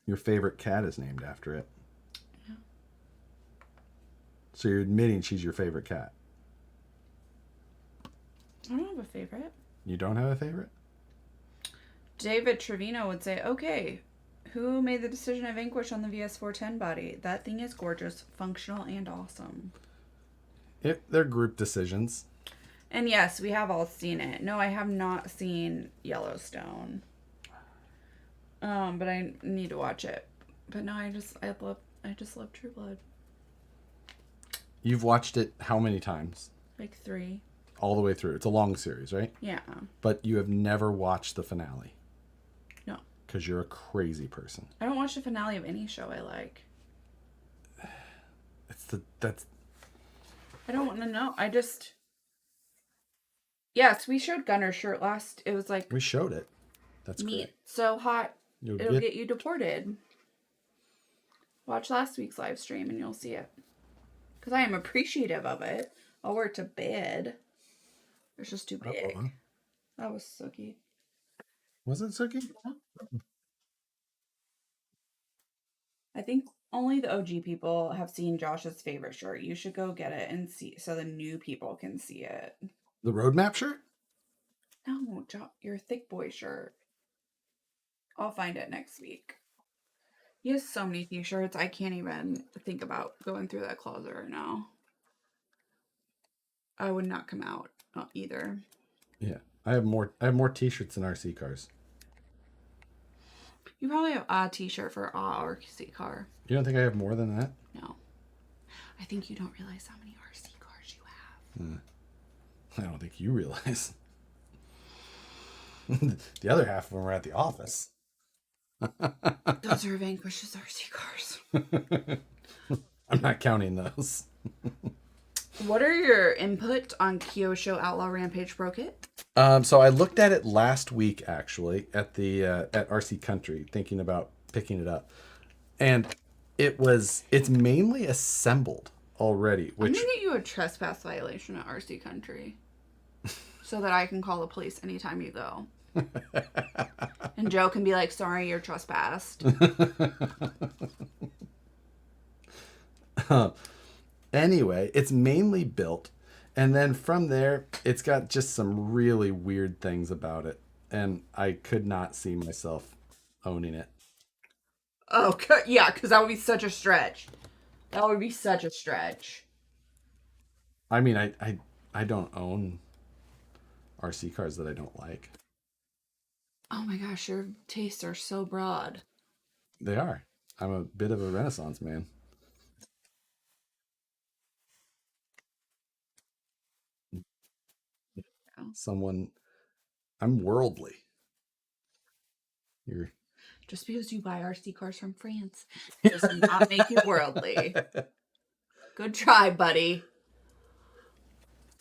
Your favorite cat is named after it. Yeah. So you're admitting she's your favorite cat. I don't have a favorite. You don't have a favorite? David Trevino would say, okay, who made the decision to Vanquish on the VS410 body? That thing is gorgeous, functional, and awesome. They're group decisions. And yes, we have all seen it. No, I have not seen Yellowstone. But I need to watch it. But no, I just love True Blood. You've watched it how many times? Like 3. All the way through. It's a long series, right? Yeah. But you have never watched the finale. No. Because you're a crazy person. I don't watch the finale of any show I like. I don't want to know. Yes, we showed Gunner's shirt last. It was like... We showed it. That's meat great. so hot, it'll get you deported. Watch last week's live stream and you'll see it. Because I am appreciative of it. I'll wear it to bed. It's just too big. Uh-oh. That was Sookie. Was it Suki? I think only the OG people have seen Josh's favorite shirt. You should go get it and see so the new people can see it. The roadmap shirt? No, your thick boy shirt. I'll find it next week. He has so many t-shirts. I can't even think about going through that closet right now. I would not come out either. Yeah, I have more t-shirts than RC cars. You probably have a t-shirt for a RC car. You don't think I have more than that? No. I think you don't realize how many RC cars you have. I don't think you realize. The other half of them are at the office. Those are Vanquish's RC cars. I'm not counting those. What are your input on Kyosho Outlaw Rampage Pro Kit? So I looked at it last week, actually, at the at RC Country, thinking about picking it up, and it's mainly assembled already. Which I'm gonna get you a trespass violation at RC Country, so that I can call the police anytime you go. And Joe can be like, "Sorry, you're trespassed." Anyway, it's mainly built, and then from there, it's got just some really weird things about it, and I could not see myself owning it. Oh, yeah, because that would be such a stretch. That would be such a stretch. I mean, I don't own RC cars that I don't like. Oh my gosh, your tastes are so broad. They are. I'm a bit of a Renaissance man. I'm worldly. You're Just because you buy RC cars from France does not make you worldly. Good try, buddy.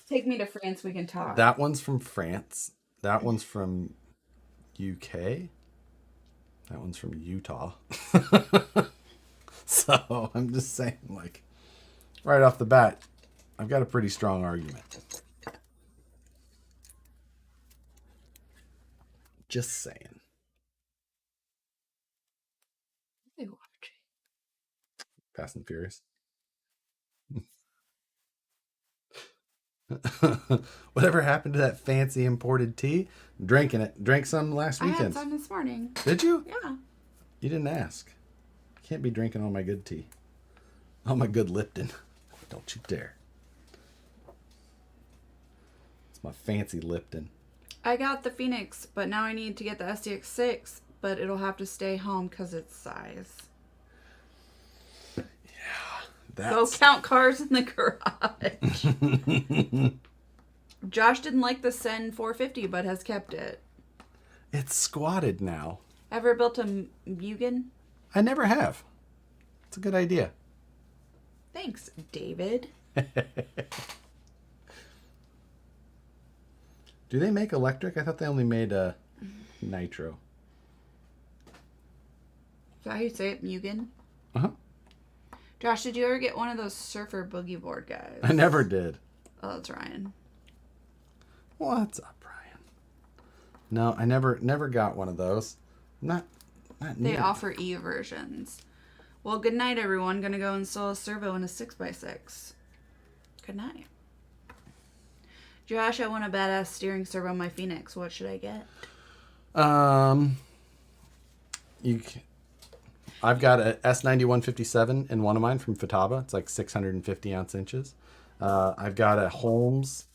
Take me to France, we can talk. That one's from France. That one's from UK. That one's from Utah. So I'm just saying, like, right off the bat, I've got a pretty strong argument. Just saying. Fast and Furious. Whatever happened to that fancy imported tea? Drinking it. Drank some last weekend. I had some this morning. Did you? Yeah. You didn't ask. Can't be drinking all my good tea. All my good Lipton. Don't you dare. It's my fancy Lipton. I got the Phoenix, but now I need to get the SDX6, but it'll have to stay home because it's size. Yeah. Go count cars in the garage. Josh didn't like the Sen 450, but has kept it. It's squatted now. Ever built a Mugen? I never have. It's a good idea. Thanks, David. Do they make electric? I thought they only made nitro. Is that how you say it, Mugen? Uh-huh. Josh, did you ever get one of those surfer boogie board guys? I never did. Oh, that's Ryan. What's up, Ryan? No, I never got one of those. Not They offer E versions. Well, good night, everyone. Gonna go install a servo in a 6x6. Good night. Josh, I want a badass steering servo on my Phoenix. What should I get? I've got a S9157 in one of mine from Futaba. It's like 650 ounce inches. I've got a Holmes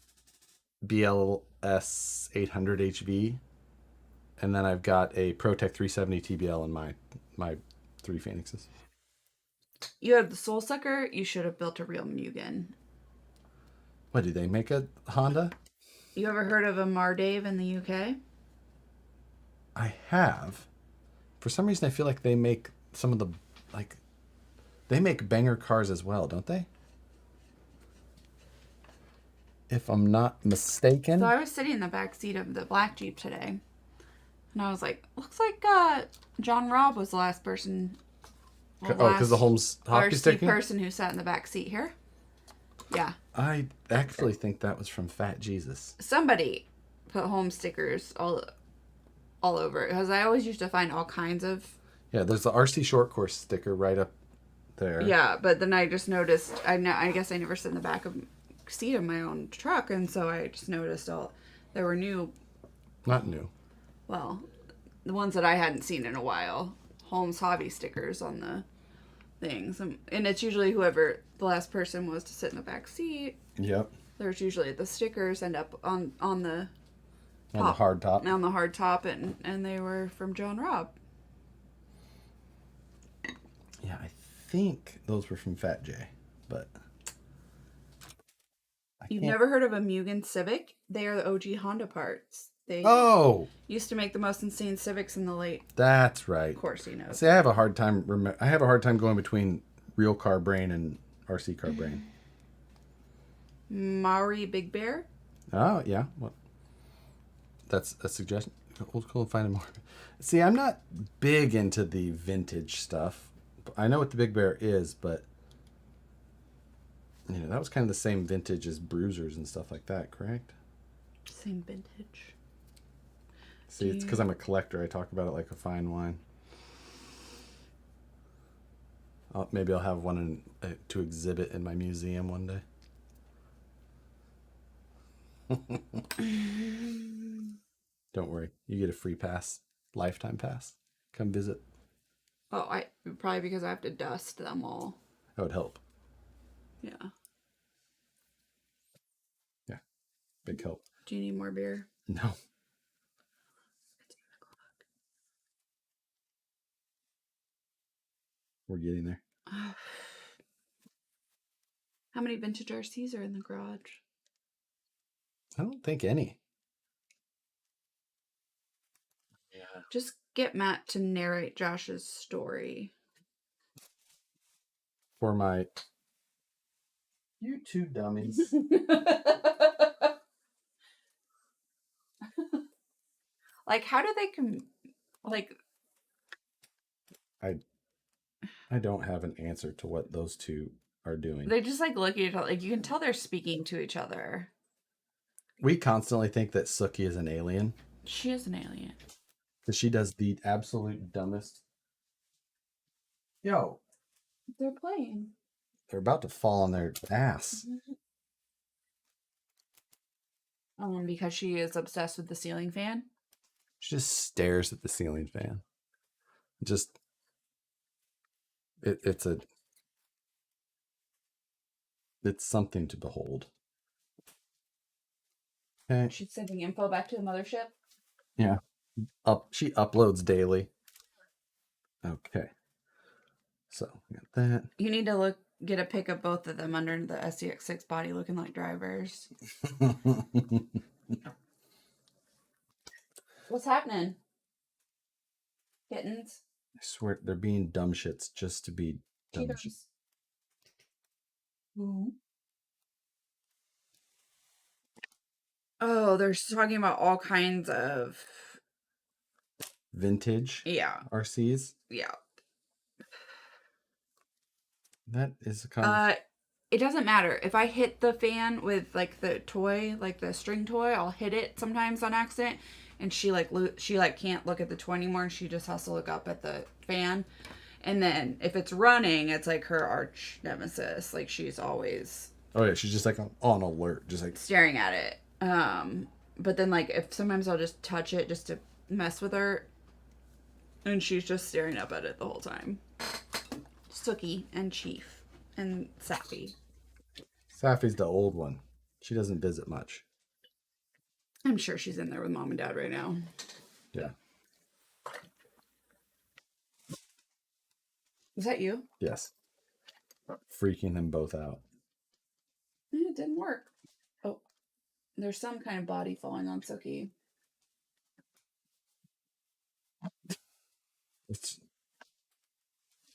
BLS 800 HV, and then I've got a ProTech 370 TBL in my three Phoenixes. You have the Soul Sucker. You should have built a real Mugen. What, do they make a Honda? You ever heard of a Mardave in the UK? I have. For some reason, I feel like they make some of the, they make banger cars as well, don't they? If I'm not mistaken. So I was sitting in the back seat of the black Jeep today, and I was like, looks like John Robb was the last person. Because the Holmes hockey RC sticking? person who sat in the back seat here. Yeah. I actually think that was from Fat Jesus. Somebody put home stickers all over it, because I always used to find all kinds of. Yeah, there's the RC short course sticker right up there. Yeah, but then I just noticed. I guess I never sit in the back of seat of my own truck, and so I just noticed there were new. Not new. Well, the ones that I hadn't seen in a while. Holmes Hobby stickers on the things, and it's usually whoever the last person was to sit in the back seat. Yep. There's usually the stickers end up on the On the hard top. on the hard top, and they were from John Robb. Yeah, I think those were from Fat J, but You've never heard of a Mugen Civic? They are the OG Honda parts. They used to make the most insane Civics in the late. That's right. Of course, you know. See, I have a hard time. I have a hard time going between real car brain and RC car brain. Maori Big Bear. Oh yeah, well, that's a suggestion. We'll go find more. See, I'm not big into the vintage stuff. I know what the Big Bear is, but you know that was kind of the same vintage as Bruisers and stuff like that, correct? Same vintage. See, it's because I'm a collector. I talk about it like a fine wine. Maybe I'll have one to exhibit in my museum one day. Don't worry, you get a free pass, lifetime pass. Come visit. Oh, probably because I have to dust them all. That would help. Yeah. Yeah, big help. Do you need more beer? No. We're getting there. How many vintage RCs are in the garage? I don't think any. Yeah. Just get Matt to narrate Josh's story. For my... You two dummies. Like, how do they like... I don't have an answer to what those two are doing. They just, like, look at each other. Like, you can tell they're speaking to each other. We constantly think that Sookie is an alien. She is an alien. Because she does the absolute dumbest... Yo. They're playing. They're about to fall on their ass. Because she is obsessed with the ceiling fan. She just stares at the ceiling fan. Just... It's something to behold. Okay. She's sending info back to the mothership. Yeah. She uploads daily. Okay. So we got that. You need to get a pic of both of them under the SCX6 body looking like drivers. What's happening? Kittens? I swear they're being dumb shits just to be dumb shits. Oh, they're talking about all kinds of Vintage RCs. Yeah. That is a kind of... It doesn't matter. If I hit the fan with like the toy, like the string toy, I'll hit it sometimes on accident, and she can't look at the toy anymore, and she just has to look up at the fan. And then if it's running, it's like her arch nemesis. Like she's always... Oh yeah, she's just like on alert, just like staring at it. But then like if sometimes I'll just touch it just to mess with her, and she's just staring up at it the whole time. Sookie and Chief and Sappy. Sappy's the old one. She doesn't visit much. I'm sure she's in there with Mom and Dad right now. Yeah. Is that you? Yes. Freaking them both out. It didn't work. Oh, there's some kind of body falling on Sookie.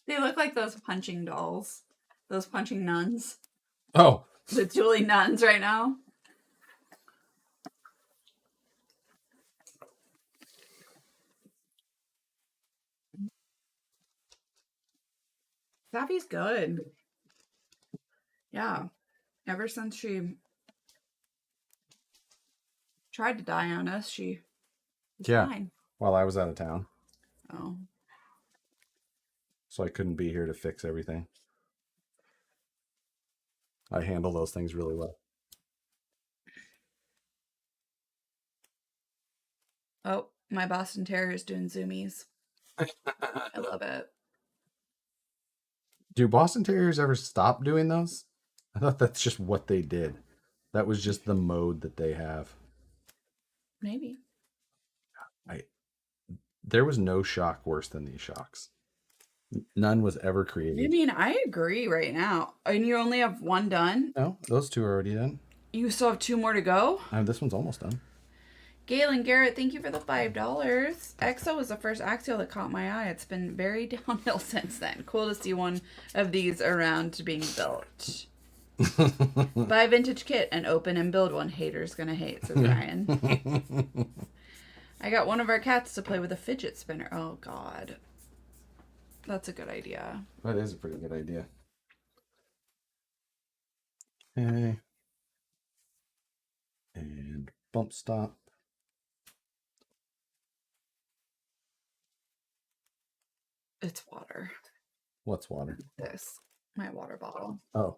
They look like those punching dolls. Those punching nuns. Oh. The Julie nuns right now. Sappy's good. Yeah. Ever since she tried to die on us, she was fine. While I was out of town. Oh. So I couldn't be here to fix everything. I handle those things really well. Oh, my Boston Terrier is doing zoomies. I love it. Do Boston Terriers ever stop doing those? I thought that's just what they did. That was just the mode that they have. Maybe. There was no shock worse than these shocks. None was ever created. I mean, I agree right now. And you only have one done? No, those two are already done. You still have two more to go? This one's almost done. Galen Garrett, thank you for the $5. Exo was the first Axial that caught my eye. It's been very downhill since then. Cool to see one of these around being built. Buy a vintage kit and open and build one. Haters gonna hate, says Ryan. I got one of our cats to play with a fidget spinner. Oh, God. That's a good idea. That is a pretty good idea. Okay. And bump stop. It's water. What's water? This. My water bottle. Oh.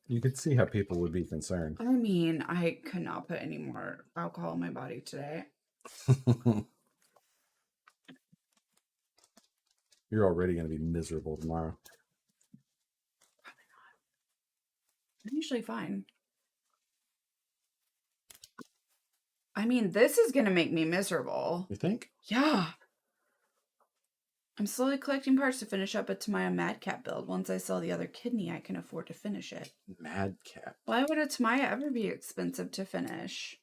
You could see how people would be concerned. I mean, I could not put any more alcohol in my body today. You're already going to be miserable tomorrow. Probably not. I'm usually fine. I mean, this is going to make me miserable. You think? Yeah. I'm slowly collecting parts to finish up a Tamaya Madcap build. Once I sell the other kidney, I can afford to finish it. Madcap. Why would a Tamaya ever be expensive to finish?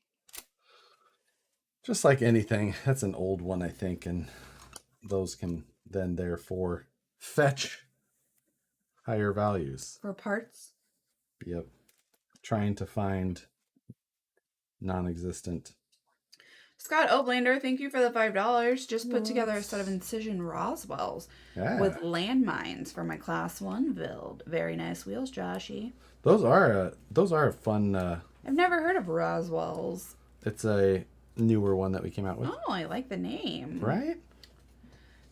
Just like anything. That's an old one, I think, and those can then therefore fetch higher values. For parts? Yep. Trying to find non-existent. Scott Oblander, thank you for the $5. Just put together a set of Incision Roswells with landmines for my Class 1 build. Very nice wheels, Joshy. Those are a fun... I've never heard of Roswells. It's a newer one that we came out with. Oh, I like the name. Right?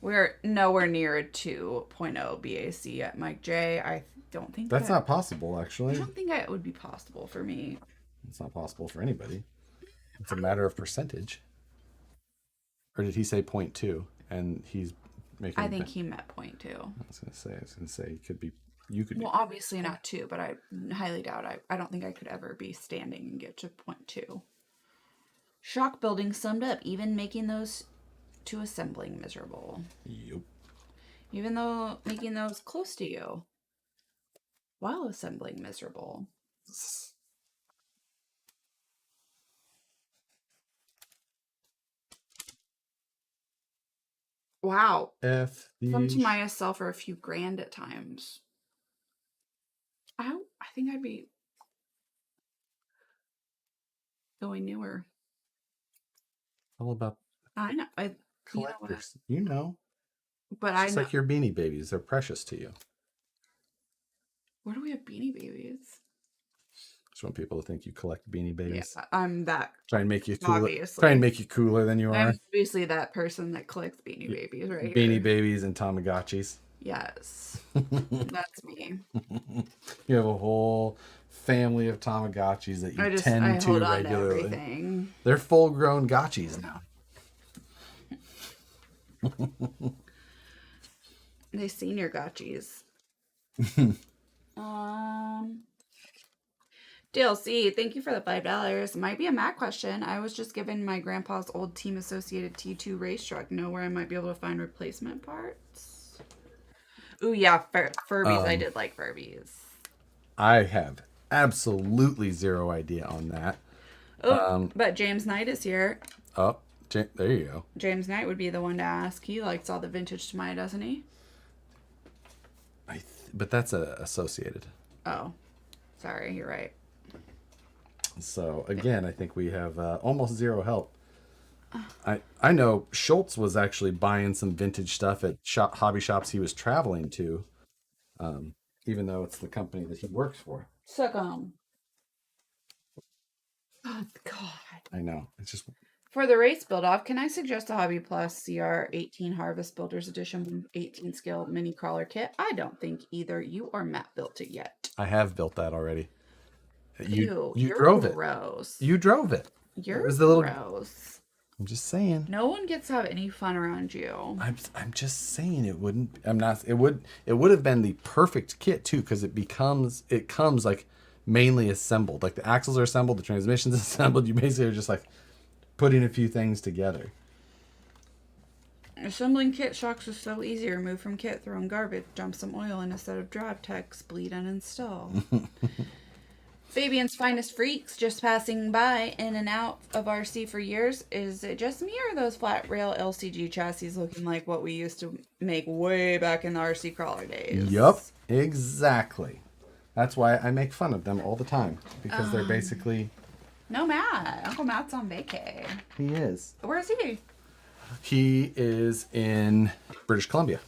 We're nowhere near a 2.0 BAC at Mike J. I don't think that's not possible, I actually. don't think it would be possible for me. It's not possible for anybody. It's a matter of percentage. Or did he say 0.2? And he's making... I think he meant 0.2. I was going to say, it could be... You could Well, obviously not 2, but I highly doubt I don't think I could ever be standing and get to 0.2. Shock building summed up, even making those to assembling miserable. Yep. Even though making those close to you while assembling miserable. Wow. Some Tamaya sell for a few grand at times. I think I'd be going newer. All about I know. collectors. You know. But it's like your Beanie Babies. They're precious to you. Where do we have Beanie Babies? Just want people to think you collect Beanie Babies. Yeah, I'm that. Try and make you cooler. Obviously. Try and make you cooler than you are. I'm obviously that person that collects Beanie Babies, right? Beanie Babies and Tamagotchis. Yes. That's me. You have a whole family of Tamagotchis that you tend to hold on regularly. To everything. They're full-grown gotchis now. They senior gotchis. DLC, thank you for the $5. Might be a Matt question. I was just given my grandpa's old team associated T2 race truck. Know where I might be able to find replacement parts? Ooh, yeah, Furbies. I did like Furbies. I have absolutely zero idea on that. Oh, but James Knight is here. Oh, there you go. James Knight would be the one to ask. He likes all the vintage Tamaya, doesn't he? But that's associated. Oh, sorry, you're right. So again, I think we have almost zero help. I know Schultz was actually buying some vintage stuff at hobby shops he was traveling to, even though it's the company that he works for. Suck 'em. Oh, God. I know. It's just For the race build-off, can I suggest a Hobby Plus CR 18 Harvest Builders Edition 18 scale mini crawler kit? I don't think either you or Matt built it yet. I have built that already. Ew, You you're drove it. gross. You drove it. You're It was the little. gross. I'm just saying. No one gets to have any fun around you. I'm just saying it wouldn't. I'm not. It would have been the perfect kit too, because it comes like mainly assembled. Like the axles are assembled, the transmission's assembled. You basically are just like putting a few things together. Assembling kit shocks are so easy. Remove from kit, throw in garbage, dump some oil in a set of drive techs, bleed and install. Fabian's Finest Freaks, just passing by in and out of RC for years. Is it just me, or are those flat rail LCG chassis looking like what we used to make way back in the RC crawler days? Yup, exactly. That's why I make fun of them all the time, because they're basically. No, Matt. Uncle Matt's on vacay. He is. Where is he? He is in British Columbia.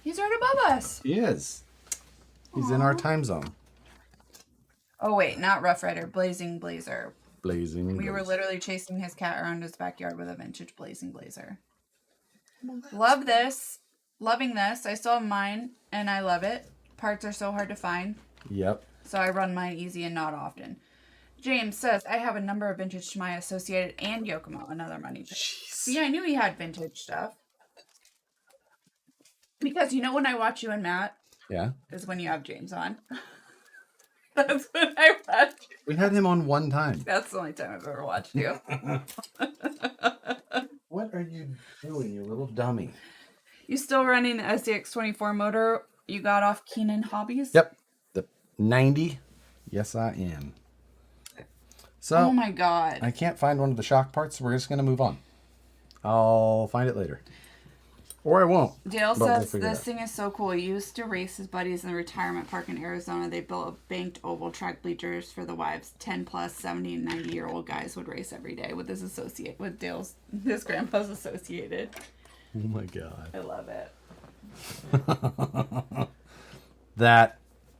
He's right above us. He is. He's in our time zone. Oh, wait. Not Rough Rider. Blazing Blazer. Blazing. We were literally chasing his cat around his backyard with a vintage Blazing Blazer. Love this. Loving this. I still have mine, and I love it. Parts are so hard to find. Yep. So I run mine easy and not often. James says, I have a number of vintage Tamiya Associated and Yokomo, another money. See, I knew he had vintage stuff. Because you know when I watch you and Matt? Yeah. Is when you have James on. That's when I watch you. We had him on one time. That's the only time I've ever watched you. What are you doing, you little dummy? You still running the SDX24 motor you got off Keenan Hobbies? Yep. The 90. Yes, I am. So, Oh my God. I can't find one of the shock parts, so we're just going to move on. I'll find it later. Or I won't. Dale but we'll says, figure it this out. thing is so cool. He used to race his buddies in the retirement park in Arizona. They built a banked oval track bleachers for the wives. 10 plus, 70 and 90-year-old guys would race every day with his grandpa's associated. Oh my God. I love it.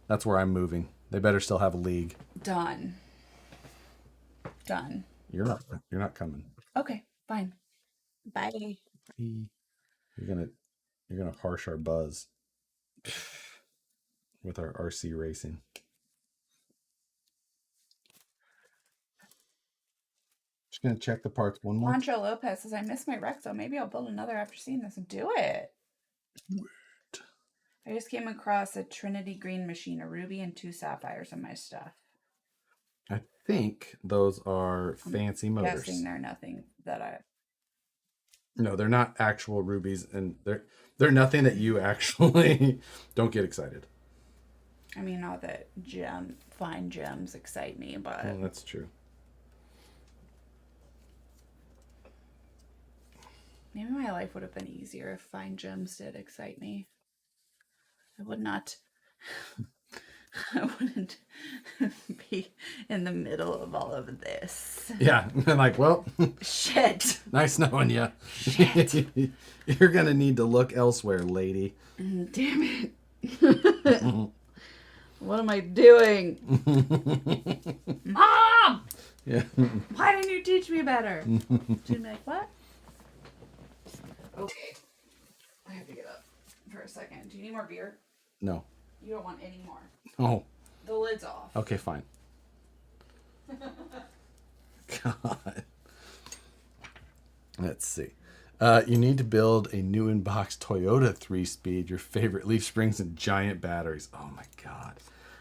That's where I'm moving. They better still have a league. Done. You're not coming. Okay, fine. Bye. You're gonna harsh our buzz with our RC racing. Just gonna check the parts one more. Pancho Lopez says, I miss my Rexo. Maybe I'll build another after seeing this. Do it. I just came across a Trinity Green machine, a ruby and 2 sapphires in my stuff. I think those are fancy motors. Guessing they're nothing that I... No, they're not actual rubies, and they're nothing that you actually don't get excited. I mean, not that fine gems excite me, but... Well, that's true. Maybe my life would have been easier if fine gems did excite me. I would not... I wouldn't be in the middle of all of this. Yeah, I'm like, well, Shit. nice knowing you. You're gonna need to look elsewhere, lady. Damn it. What am I doing? Mom! Yeah. Why didn't you teach me better? She'd be like, what? Okay. I have to get up for a second. Do you need more beer? No. You don't want any more. Oh. The lid's off. Okay, fine. God. Let's see. You need to build a new in-box Toyota 3-speed, your favorite leaf springs and giant batteries. Oh my God.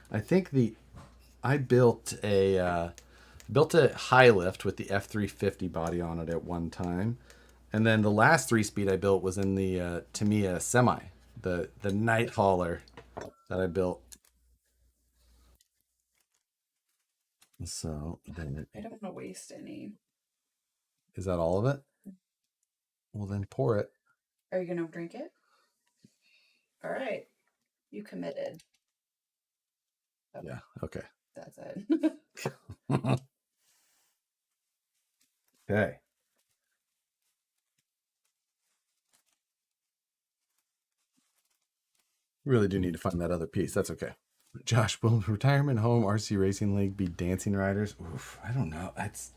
I think I built a high lift with the F350 body on it at one time. And then the last 3-speed I built was in the Tamiya Semi, the night hauler that I built. So then I don't want to waste any. Is that all of it? Well, then pour it. Are you going to drink it? All right. You committed. Okay. Yeah, okay. That's it. Okay. Really do need to find that other piece. That's okay. Josh, will retirement home RC racing league be dancing riders? Oof, I don't know. It's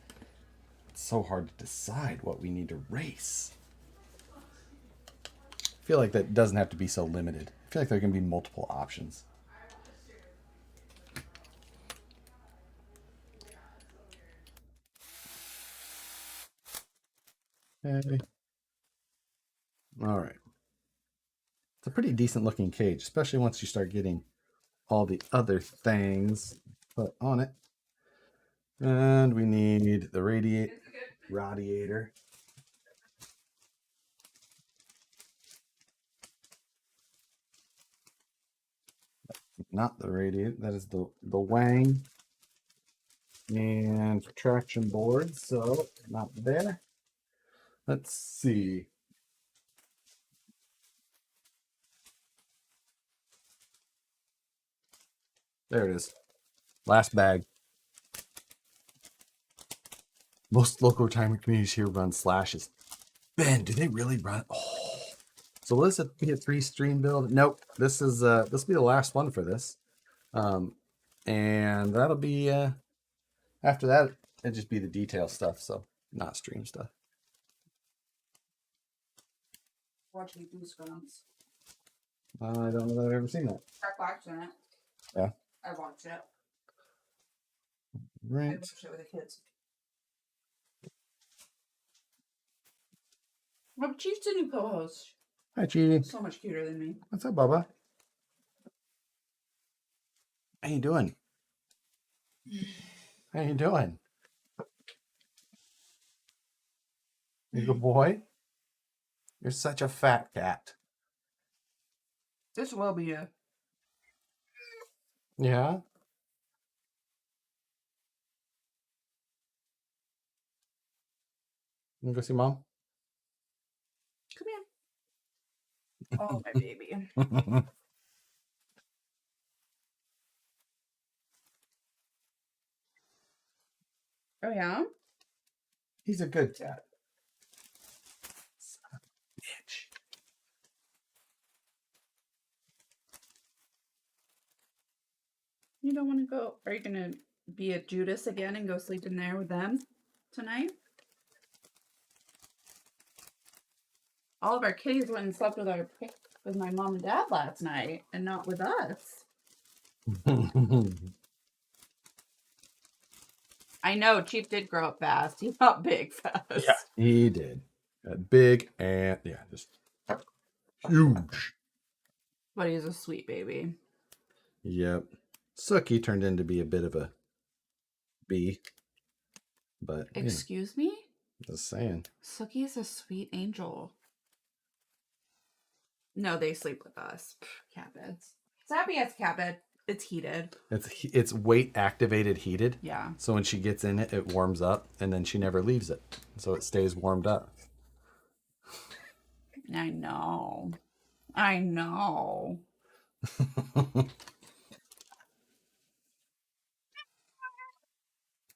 so hard to decide what we need to race. I feel like that doesn't have to be so limited. I feel like there can be multiple options. Hey. All right. It's a pretty decent looking cage, especially once you start getting all the other things put on it. And we need the radiator. Not the radiator, that is the wang. And traction board, so not there. Let's see. There it is. Last bag. Most local retirement communities here run slashes. Ben, do they really run? Oh. So will this be a 3-stream build? Nope. This will be the last one for this. And that'll be after that it'll just be the detail stuff, so not stream stuff. Watching Goosebumps. I don't know that I've ever seen that. Jack Black's in it. Yeah. I watched it. Right. I watched it with the kids. Well, Chief's a new co-host. Hi, Cheaty. So much cuter than me. What's up, Bubba? How you doing? How you doing? You good boy? You're such a fat cat. This will be a... Yeah? You wanna go see Mom? Come here. Oh, my baby. Oh, yeah? He's a good cat. Son of a bitch. You don't want to go... Are you going to be a Judas again and go sleep in there with them tonight? All of our kitties went and slept with my mom and dad last night and not with us. I know, Chief did grow up fast. He got big fast. Yeah, he did. Got big and yeah, just huge. But he's a sweet baby. Yep. Sookie turned into be a bit of a bee. But Excuse me? Just saying. Sookie is a sweet angel. No, they sleep with us. Cat beds. Sappy has a cat bed. It's heated. It's weight activated heated. Yeah. So when she gets in it, it warms up, and then she never leaves it, so it stays warmed up. I know. I know.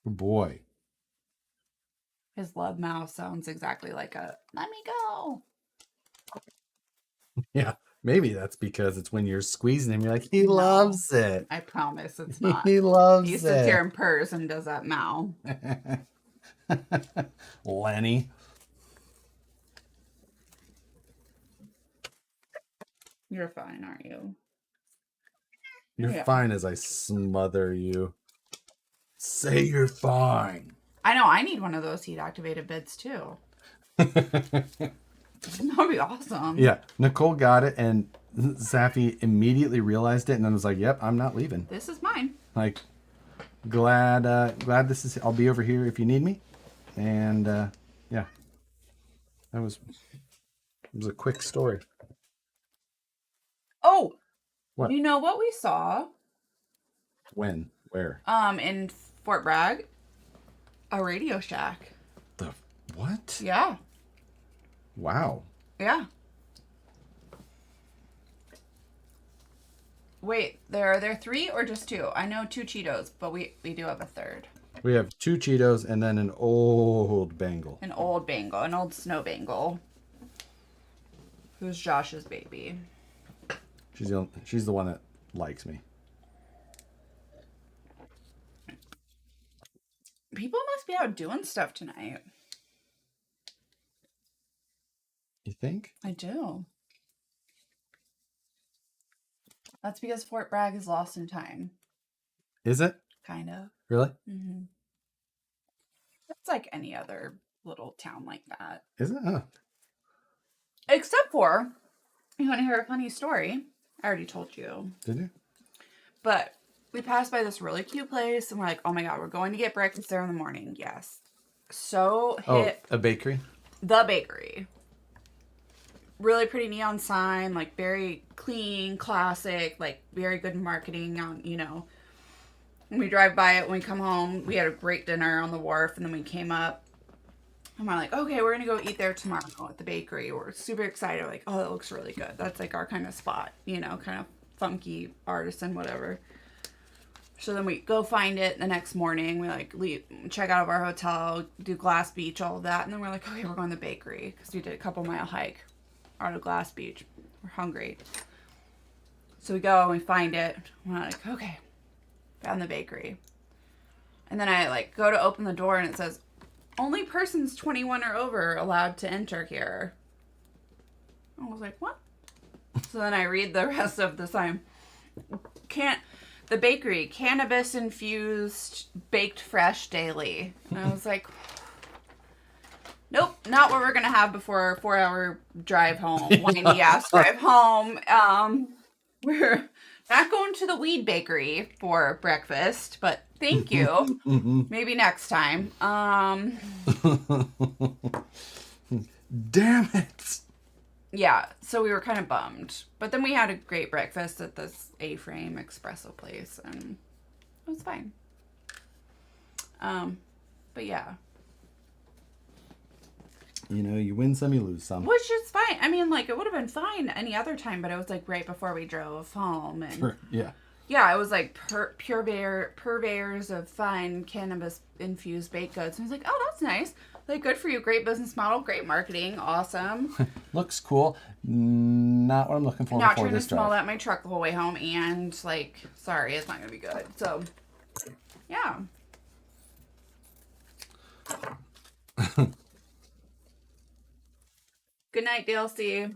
Boy. His love mouth sounds exactly like a "let me go." Yeah, maybe that's because it's when you're squeezing him, you're like, he loves it. I promise it's not. He loves He it. sits here and purrs and does that meow. Lenny. You're fine, aren't you? You're fine as I smother you. Say you're fine. I know, I need one of those heat activated beds too. That'd be awesome. Yeah, Nicole got it, and Safi immediately realized it, and then was like, "Yep, I'm not leaving." This is mine. Like, glad this is. I'll be over here if you need me, and yeah, it was a quick story. Oh, What? You know what we saw? When? Where? In Fort Bragg, a Radio Shack. The what? Yeah. Wow. Yeah. Wait, are there 3 or just 2? I know 2 Cheetos, but we do have a third. We have 2 Cheetos and then an old Bengal. An old Bengal, an old snow Bengal. Who's Josh's baby. She's the one that likes me. People must be out doing stuff tonight. You think? I do. That's because Fort Bragg is lost in time. Is it? Kind of. Really? Mm-hmm. It's like any other little town like that. Is it? Huh. Except for, you want to hear a funny story? I already told you. Did you? But we passed by this really cute place and we're like, oh my God, we're going to get breakfast there in the morning. Yes. So hip. Oh, a bakery? The bakery. Really pretty neon sign, like very clean, classic, like very good marketing on, you know. When we drive by it, when we come home, we had a great dinner on the wharf, and then we came up and we're like, okay, we're gonna go eat there tomorrow at the bakery. We're super excited. We're like, oh, that looks really good. That's like our kind of spot, you know, kind of funky artisan, whatever. So then we go find it the next morning. We like leave, check out of our hotel, do Glass Beach, all of that, and then we're like, okay, we're going to the bakery because we did a couple-mile hike out of Glass Beach. We're hungry, so we go and we find it. We're like, okay, found the bakery, and then I like go to open the door and it says, only persons 21 or over are allowed to enter here. I was like, what? So then I read the rest of the sign. The bakery, cannabis infused, baked fresh daily. And I was like, nope, not what we're going to have before our 4-hour drive home, windy ass drive home. We're not going to the weed bakery for breakfast, but thank you. Maybe next time. Damn it. Yeah, so we were kind of bummed. But then we had a great breakfast at this A-frame espresso place, and it was fine. But yeah. You know, you win some, you lose some. Which is fine. I mean, like, it would have been fine any other time, but it was, like, right before we drove home. And Yeah. yeah, it was, like, purveyors of fine cannabis-infused baked goods. And I was like, oh, that's nice. Like, good for you. Great business model. Great marketing. Awesome. Looks cool. Not what I'm looking for Not before trying to this smell drive. out my truck the whole way home. And, like, sorry, it's not going to be good. So, yeah. Good night, DLC.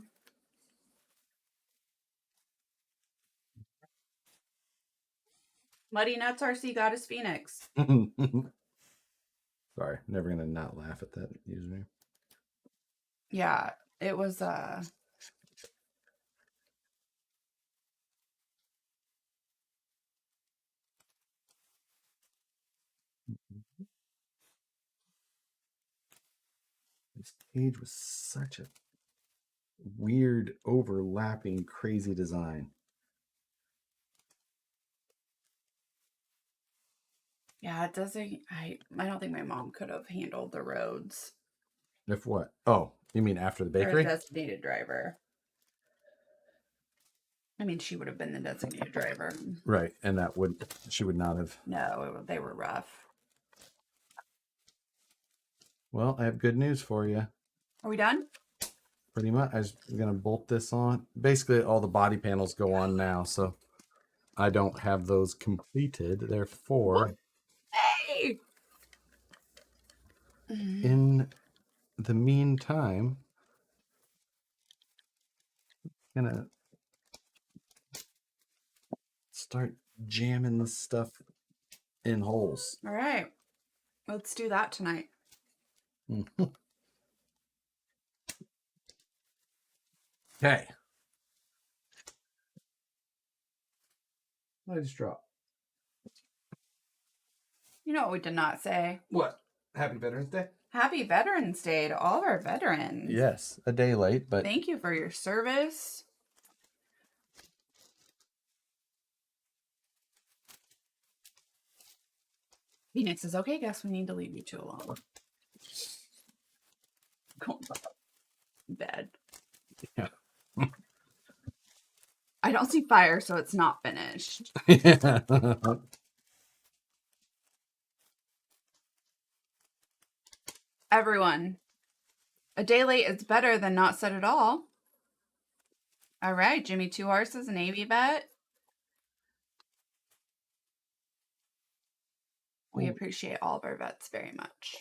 Muddy Nuts RC Goddess Phoenix. Sorry, never gonna not laugh at that username. Yeah, it was This cage was such a weird, overlapping, crazy design. yeah, it doesn't I don't think my mom could have handled the roads. If what? Oh, you mean after the Or a bakery? designated driver. I mean, she would have been the designated driver. Right, and she would not have. No, they were rough. Well, I have good news for you. Are we done? Pretty much. I'm gonna bolt this on. Basically, all the body panels go on now, so I don't have those completed. Therefore, Hey! in the meantime, I'm gonna start jamming this stuff in holes. All right. Let's do that tonight. Okay. What did I just drop? You know what we did not say? What? Happy Veterans Day? Happy Veterans Day to all of our veterans. Yes, a day late, but Thank you for your service. Phoenix is okay. Guess we need to leave you two alone. Go bed. Yeah. I don't see fire, so it's not finished. Everyone, a day late is better than not said at all. All right, Jimmy Two Horses, a Navy vet. We appreciate all of our vets very much.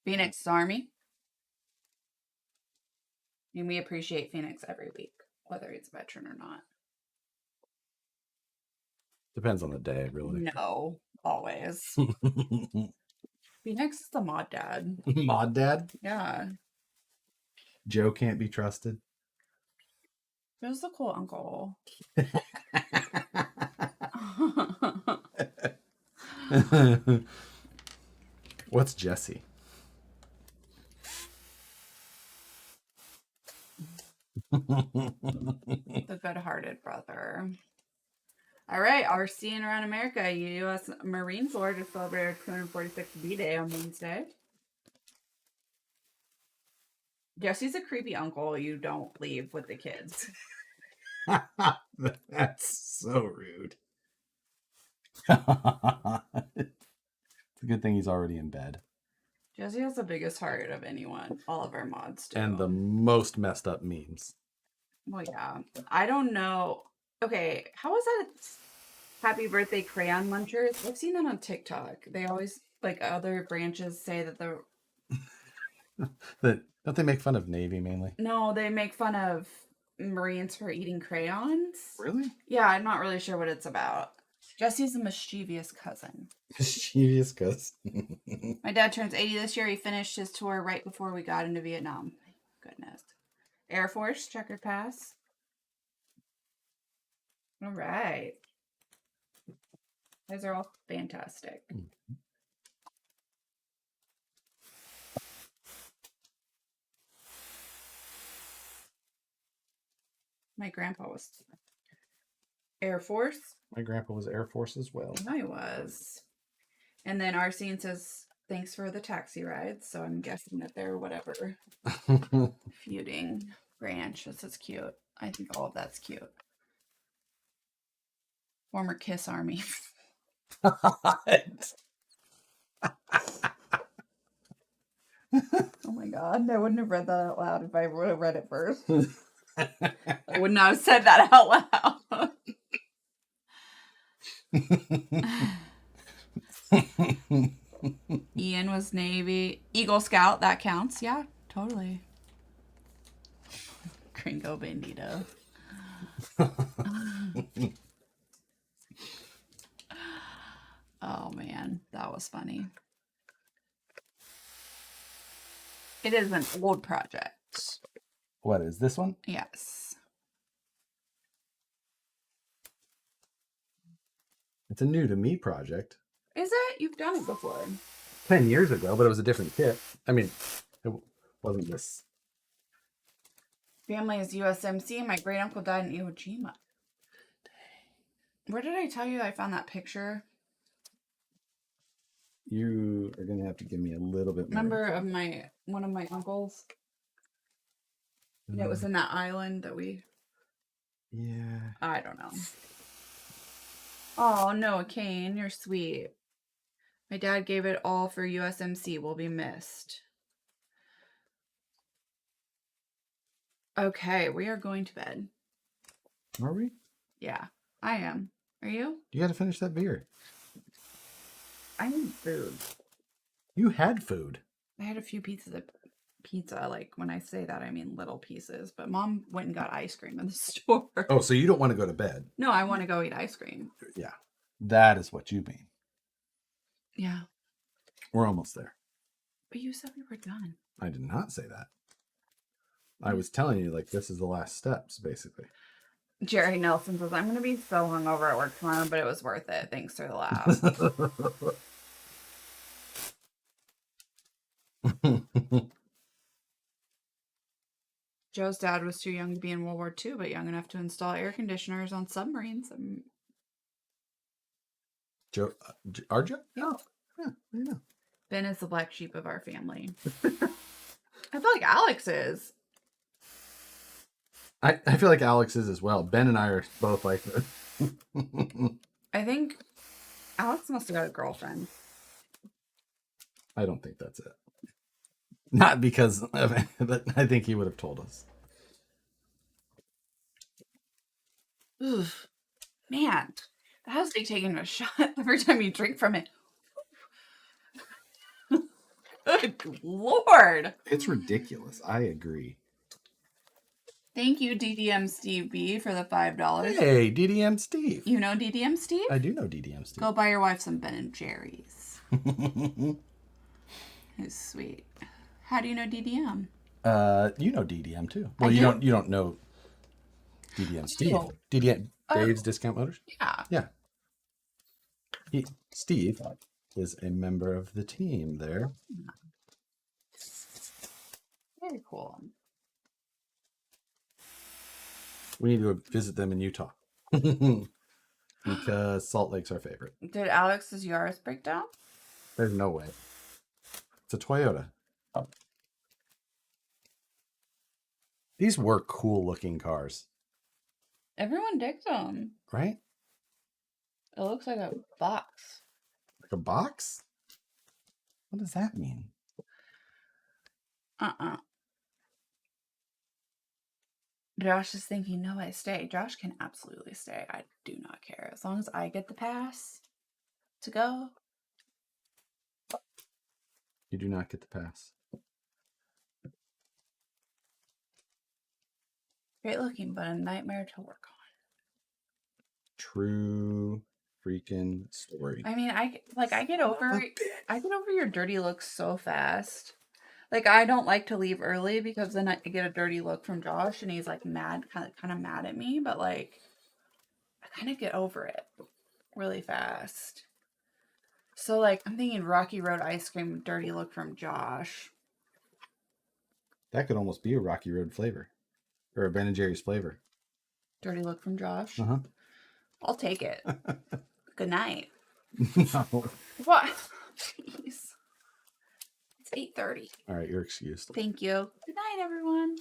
Phoenix Army. And we appreciate Phoenix every week, whether he's a veteran or not. Depends on the day, really. No, always. Phoenix is the mod dad. Mod dad? Yeah. Joe can't be trusted. Joe's the cool uncle. What's Jesse? The good-hearted brother. All right, RC around America. U.S. Marine Corps just celebrated 246th B-Day on Wednesday. Jesse's a creepy uncle you don't leave with the kids. That's so rude. It's a good thing he's already in bed. Jesse has the biggest heart of anyone. All of our mods do. And the most messed up memes. Well, yeah. I don't know. Okay, how was that happy birthday crayon munchers? I've seen that on TikTok. They always, like, other branches say that the... Don't they make fun of Navy mainly? No, they make fun of Marines for eating crayons. Really? Yeah, I'm not really sure what it's about. Jesse's a mischievous cousin. Mischievous cousin. My dad turns 80 this year. He finished his tour right before we got into Vietnam. Goodness. Air Force, checkered pass. All right. Those are all fantastic. My grandpa was Air Force. My grandpa was Air Force as well. I was. And then Arsene says, thanks for the taxi ride. So I'm guessing that they're whatever. Feuding branch. This is cute. I think all of that's cute. Former Kiss Army. What? Oh my god. I wouldn't have read that out loud if I would have read it first. I would not have said that out loud. Ian was Navy. Eagle Scout, that counts. Yeah, totally. Gringo Bandito. Oh man, that was funny. It is an old project. What is this one? Yes. It's a new to me project. Is it? You've done it before. 10 years ago, but it was a different kit. I mean, it wasn't this. Family is USMC. My great uncle died in Iwo Jima. Where did I tell you I found that picture? You are going to have to give me a little bit more. Remember of one of my uncles? It was in that island that we... Yeah. I don't know. Oh, no, Kane, you're sweet. My dad gave it all for USMC. Will be missed. Okay, we are going to bed. Are we? Yeah, I am. Are you? You got to finish that beer. I need food. You had food. I had a few pieces of pizza. Like, when I say that, I mean little pieces. But Mom went and got ice cream in the store. Oh, so you don't want to go to bed? No, I want to go eat ice cream. Yeah. That is what you mean. Yeah. We're almost there. But you said we were done. I did not say that. I was telling you, like, this is the last steps, basically. Jerry Nelson says, I'm going to be so hungover at work tomorrow, but it was worth it. Thanks for the laugh. Joe's dad was too young to be in World War II, but young enough to install air conditioners on submarines. Joe, our Joe? Yeah. Yeah, I know. Ben is the black sheep of our family. I feel like Alex is. I feel like Alex is as well. Ben and I are both like this. I think Alex must have got a girlfriend. I don't think that's it. Not because of it, but I think he would have told us. Oof. Man, that was like taking a shot every time you drink from it. Good Lord. It's ridiculous. I agree. Thank you, DDM Steve B, for the $5. Hey, DDM Steve. You know DDM Steve? I do know DDM Steve. Go buy your wife some Ben and Jerry's. It's sweet. How do you know DDM? You know DDM too. Well, I you do. don't know DDM Steve. Oh. DDM Dave's Discount Motors. Yeah. Yeah. Steve is a member of the team there. Very cool. We need to go visit them in Utah because Salt Lake's our favorite. Did Alex's Yaris break down? There's no way. It's a Toyota. Oh. These were cool looking cars, Everyone digs them. right? It looks like a box. Like a box? What does that mean? Josh is thinking, no, I stay. Josh can absolutely stay. I do not care. As long as I get the pass to go. You do not get the pass. Great looking, but a nightmare to work on. True freaking story. I mean, I get over your dirty looks so fast. Like, I don't like to leave early because then I get a dirty look from Josh and he's like mad, kind of mad at me, but like I kind of get over it really fast. So like I'm thinking Rocky Road ice cream dirty look from Josh. That could almost be a Rocky Road flavor or a Ben and Jerry's flavor. Dirty look from Josh. Uh-huh. I'll take it. Good night. No. What? Jeez. It's 8:30. All right, you're excused. Thank you. Good night, everyone.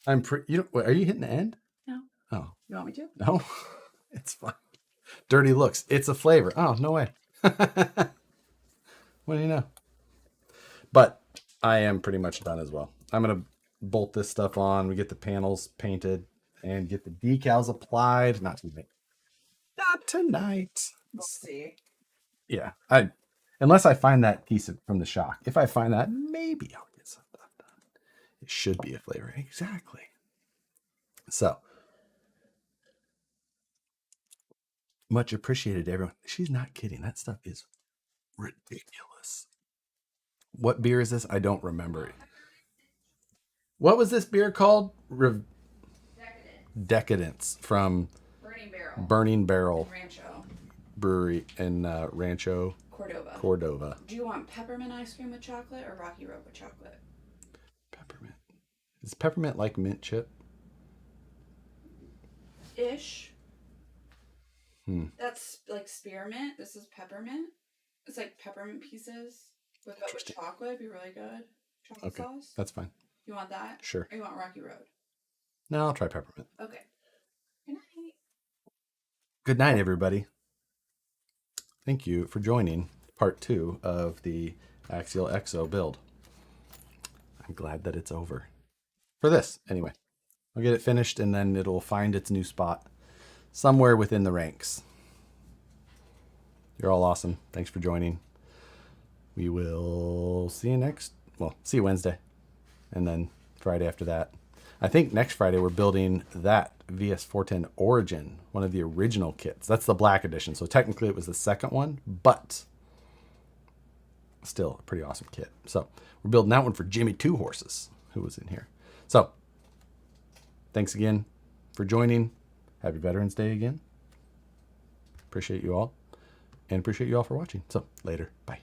Are you hitting the end? No. Oh. You want me to? No. It's fine. Dirty looks. It's a flavor. Oh, no way. What do you know? But I am pretty much done as well. I'm going to bolt this stuff on. We get the panels painted and get the decals applied. Not tonight. We'll see. Yeah. Unless I find that piece from the shock. If I find that, maybe I'll get some stuff done. It should be a flavor. Exactly. So, much appreciated, everyone. She's not kidding. That stuff is ridiculous. What beer is this? I don't remember it. What was this beer called? Decadence from Burning Barrel Rancho. Brewery in Rancho Cordova. Do you want peppermint ice cream with chocolate or Rocky Road with chocolate? Peppermint. Is peppermint like mint chip? Ish. That's like spearmint. This is peppermint. It's like peppermint pieces with chocolate. It'd be really good. Chocolate sauce. That's fine. You want that? Sure. Or you want Rocky Road? No, I'll try peppermint. Okay. Good night. Good night, everybody. Thank you for joining part 2 of the Axial Exo build. I'm glad that it's over. For this, anyway. I'll get it finished and then it'll find its new spot somewhere within the ranks. You're all awesome. Thanks for joining. We will see you see you Wednesday. And then Friday after that. I think next Friday we're building that VS410 Origin, one of the original kits. That's the black edition. So technically it was the second one, but still a pretty awesome kit. So we're building that one for Jimmy Two Horses, who was in here. So thanks again for joining. Happy Veterans Day again. Appreciate you all. And appreciate you all for watching. So later. Bye.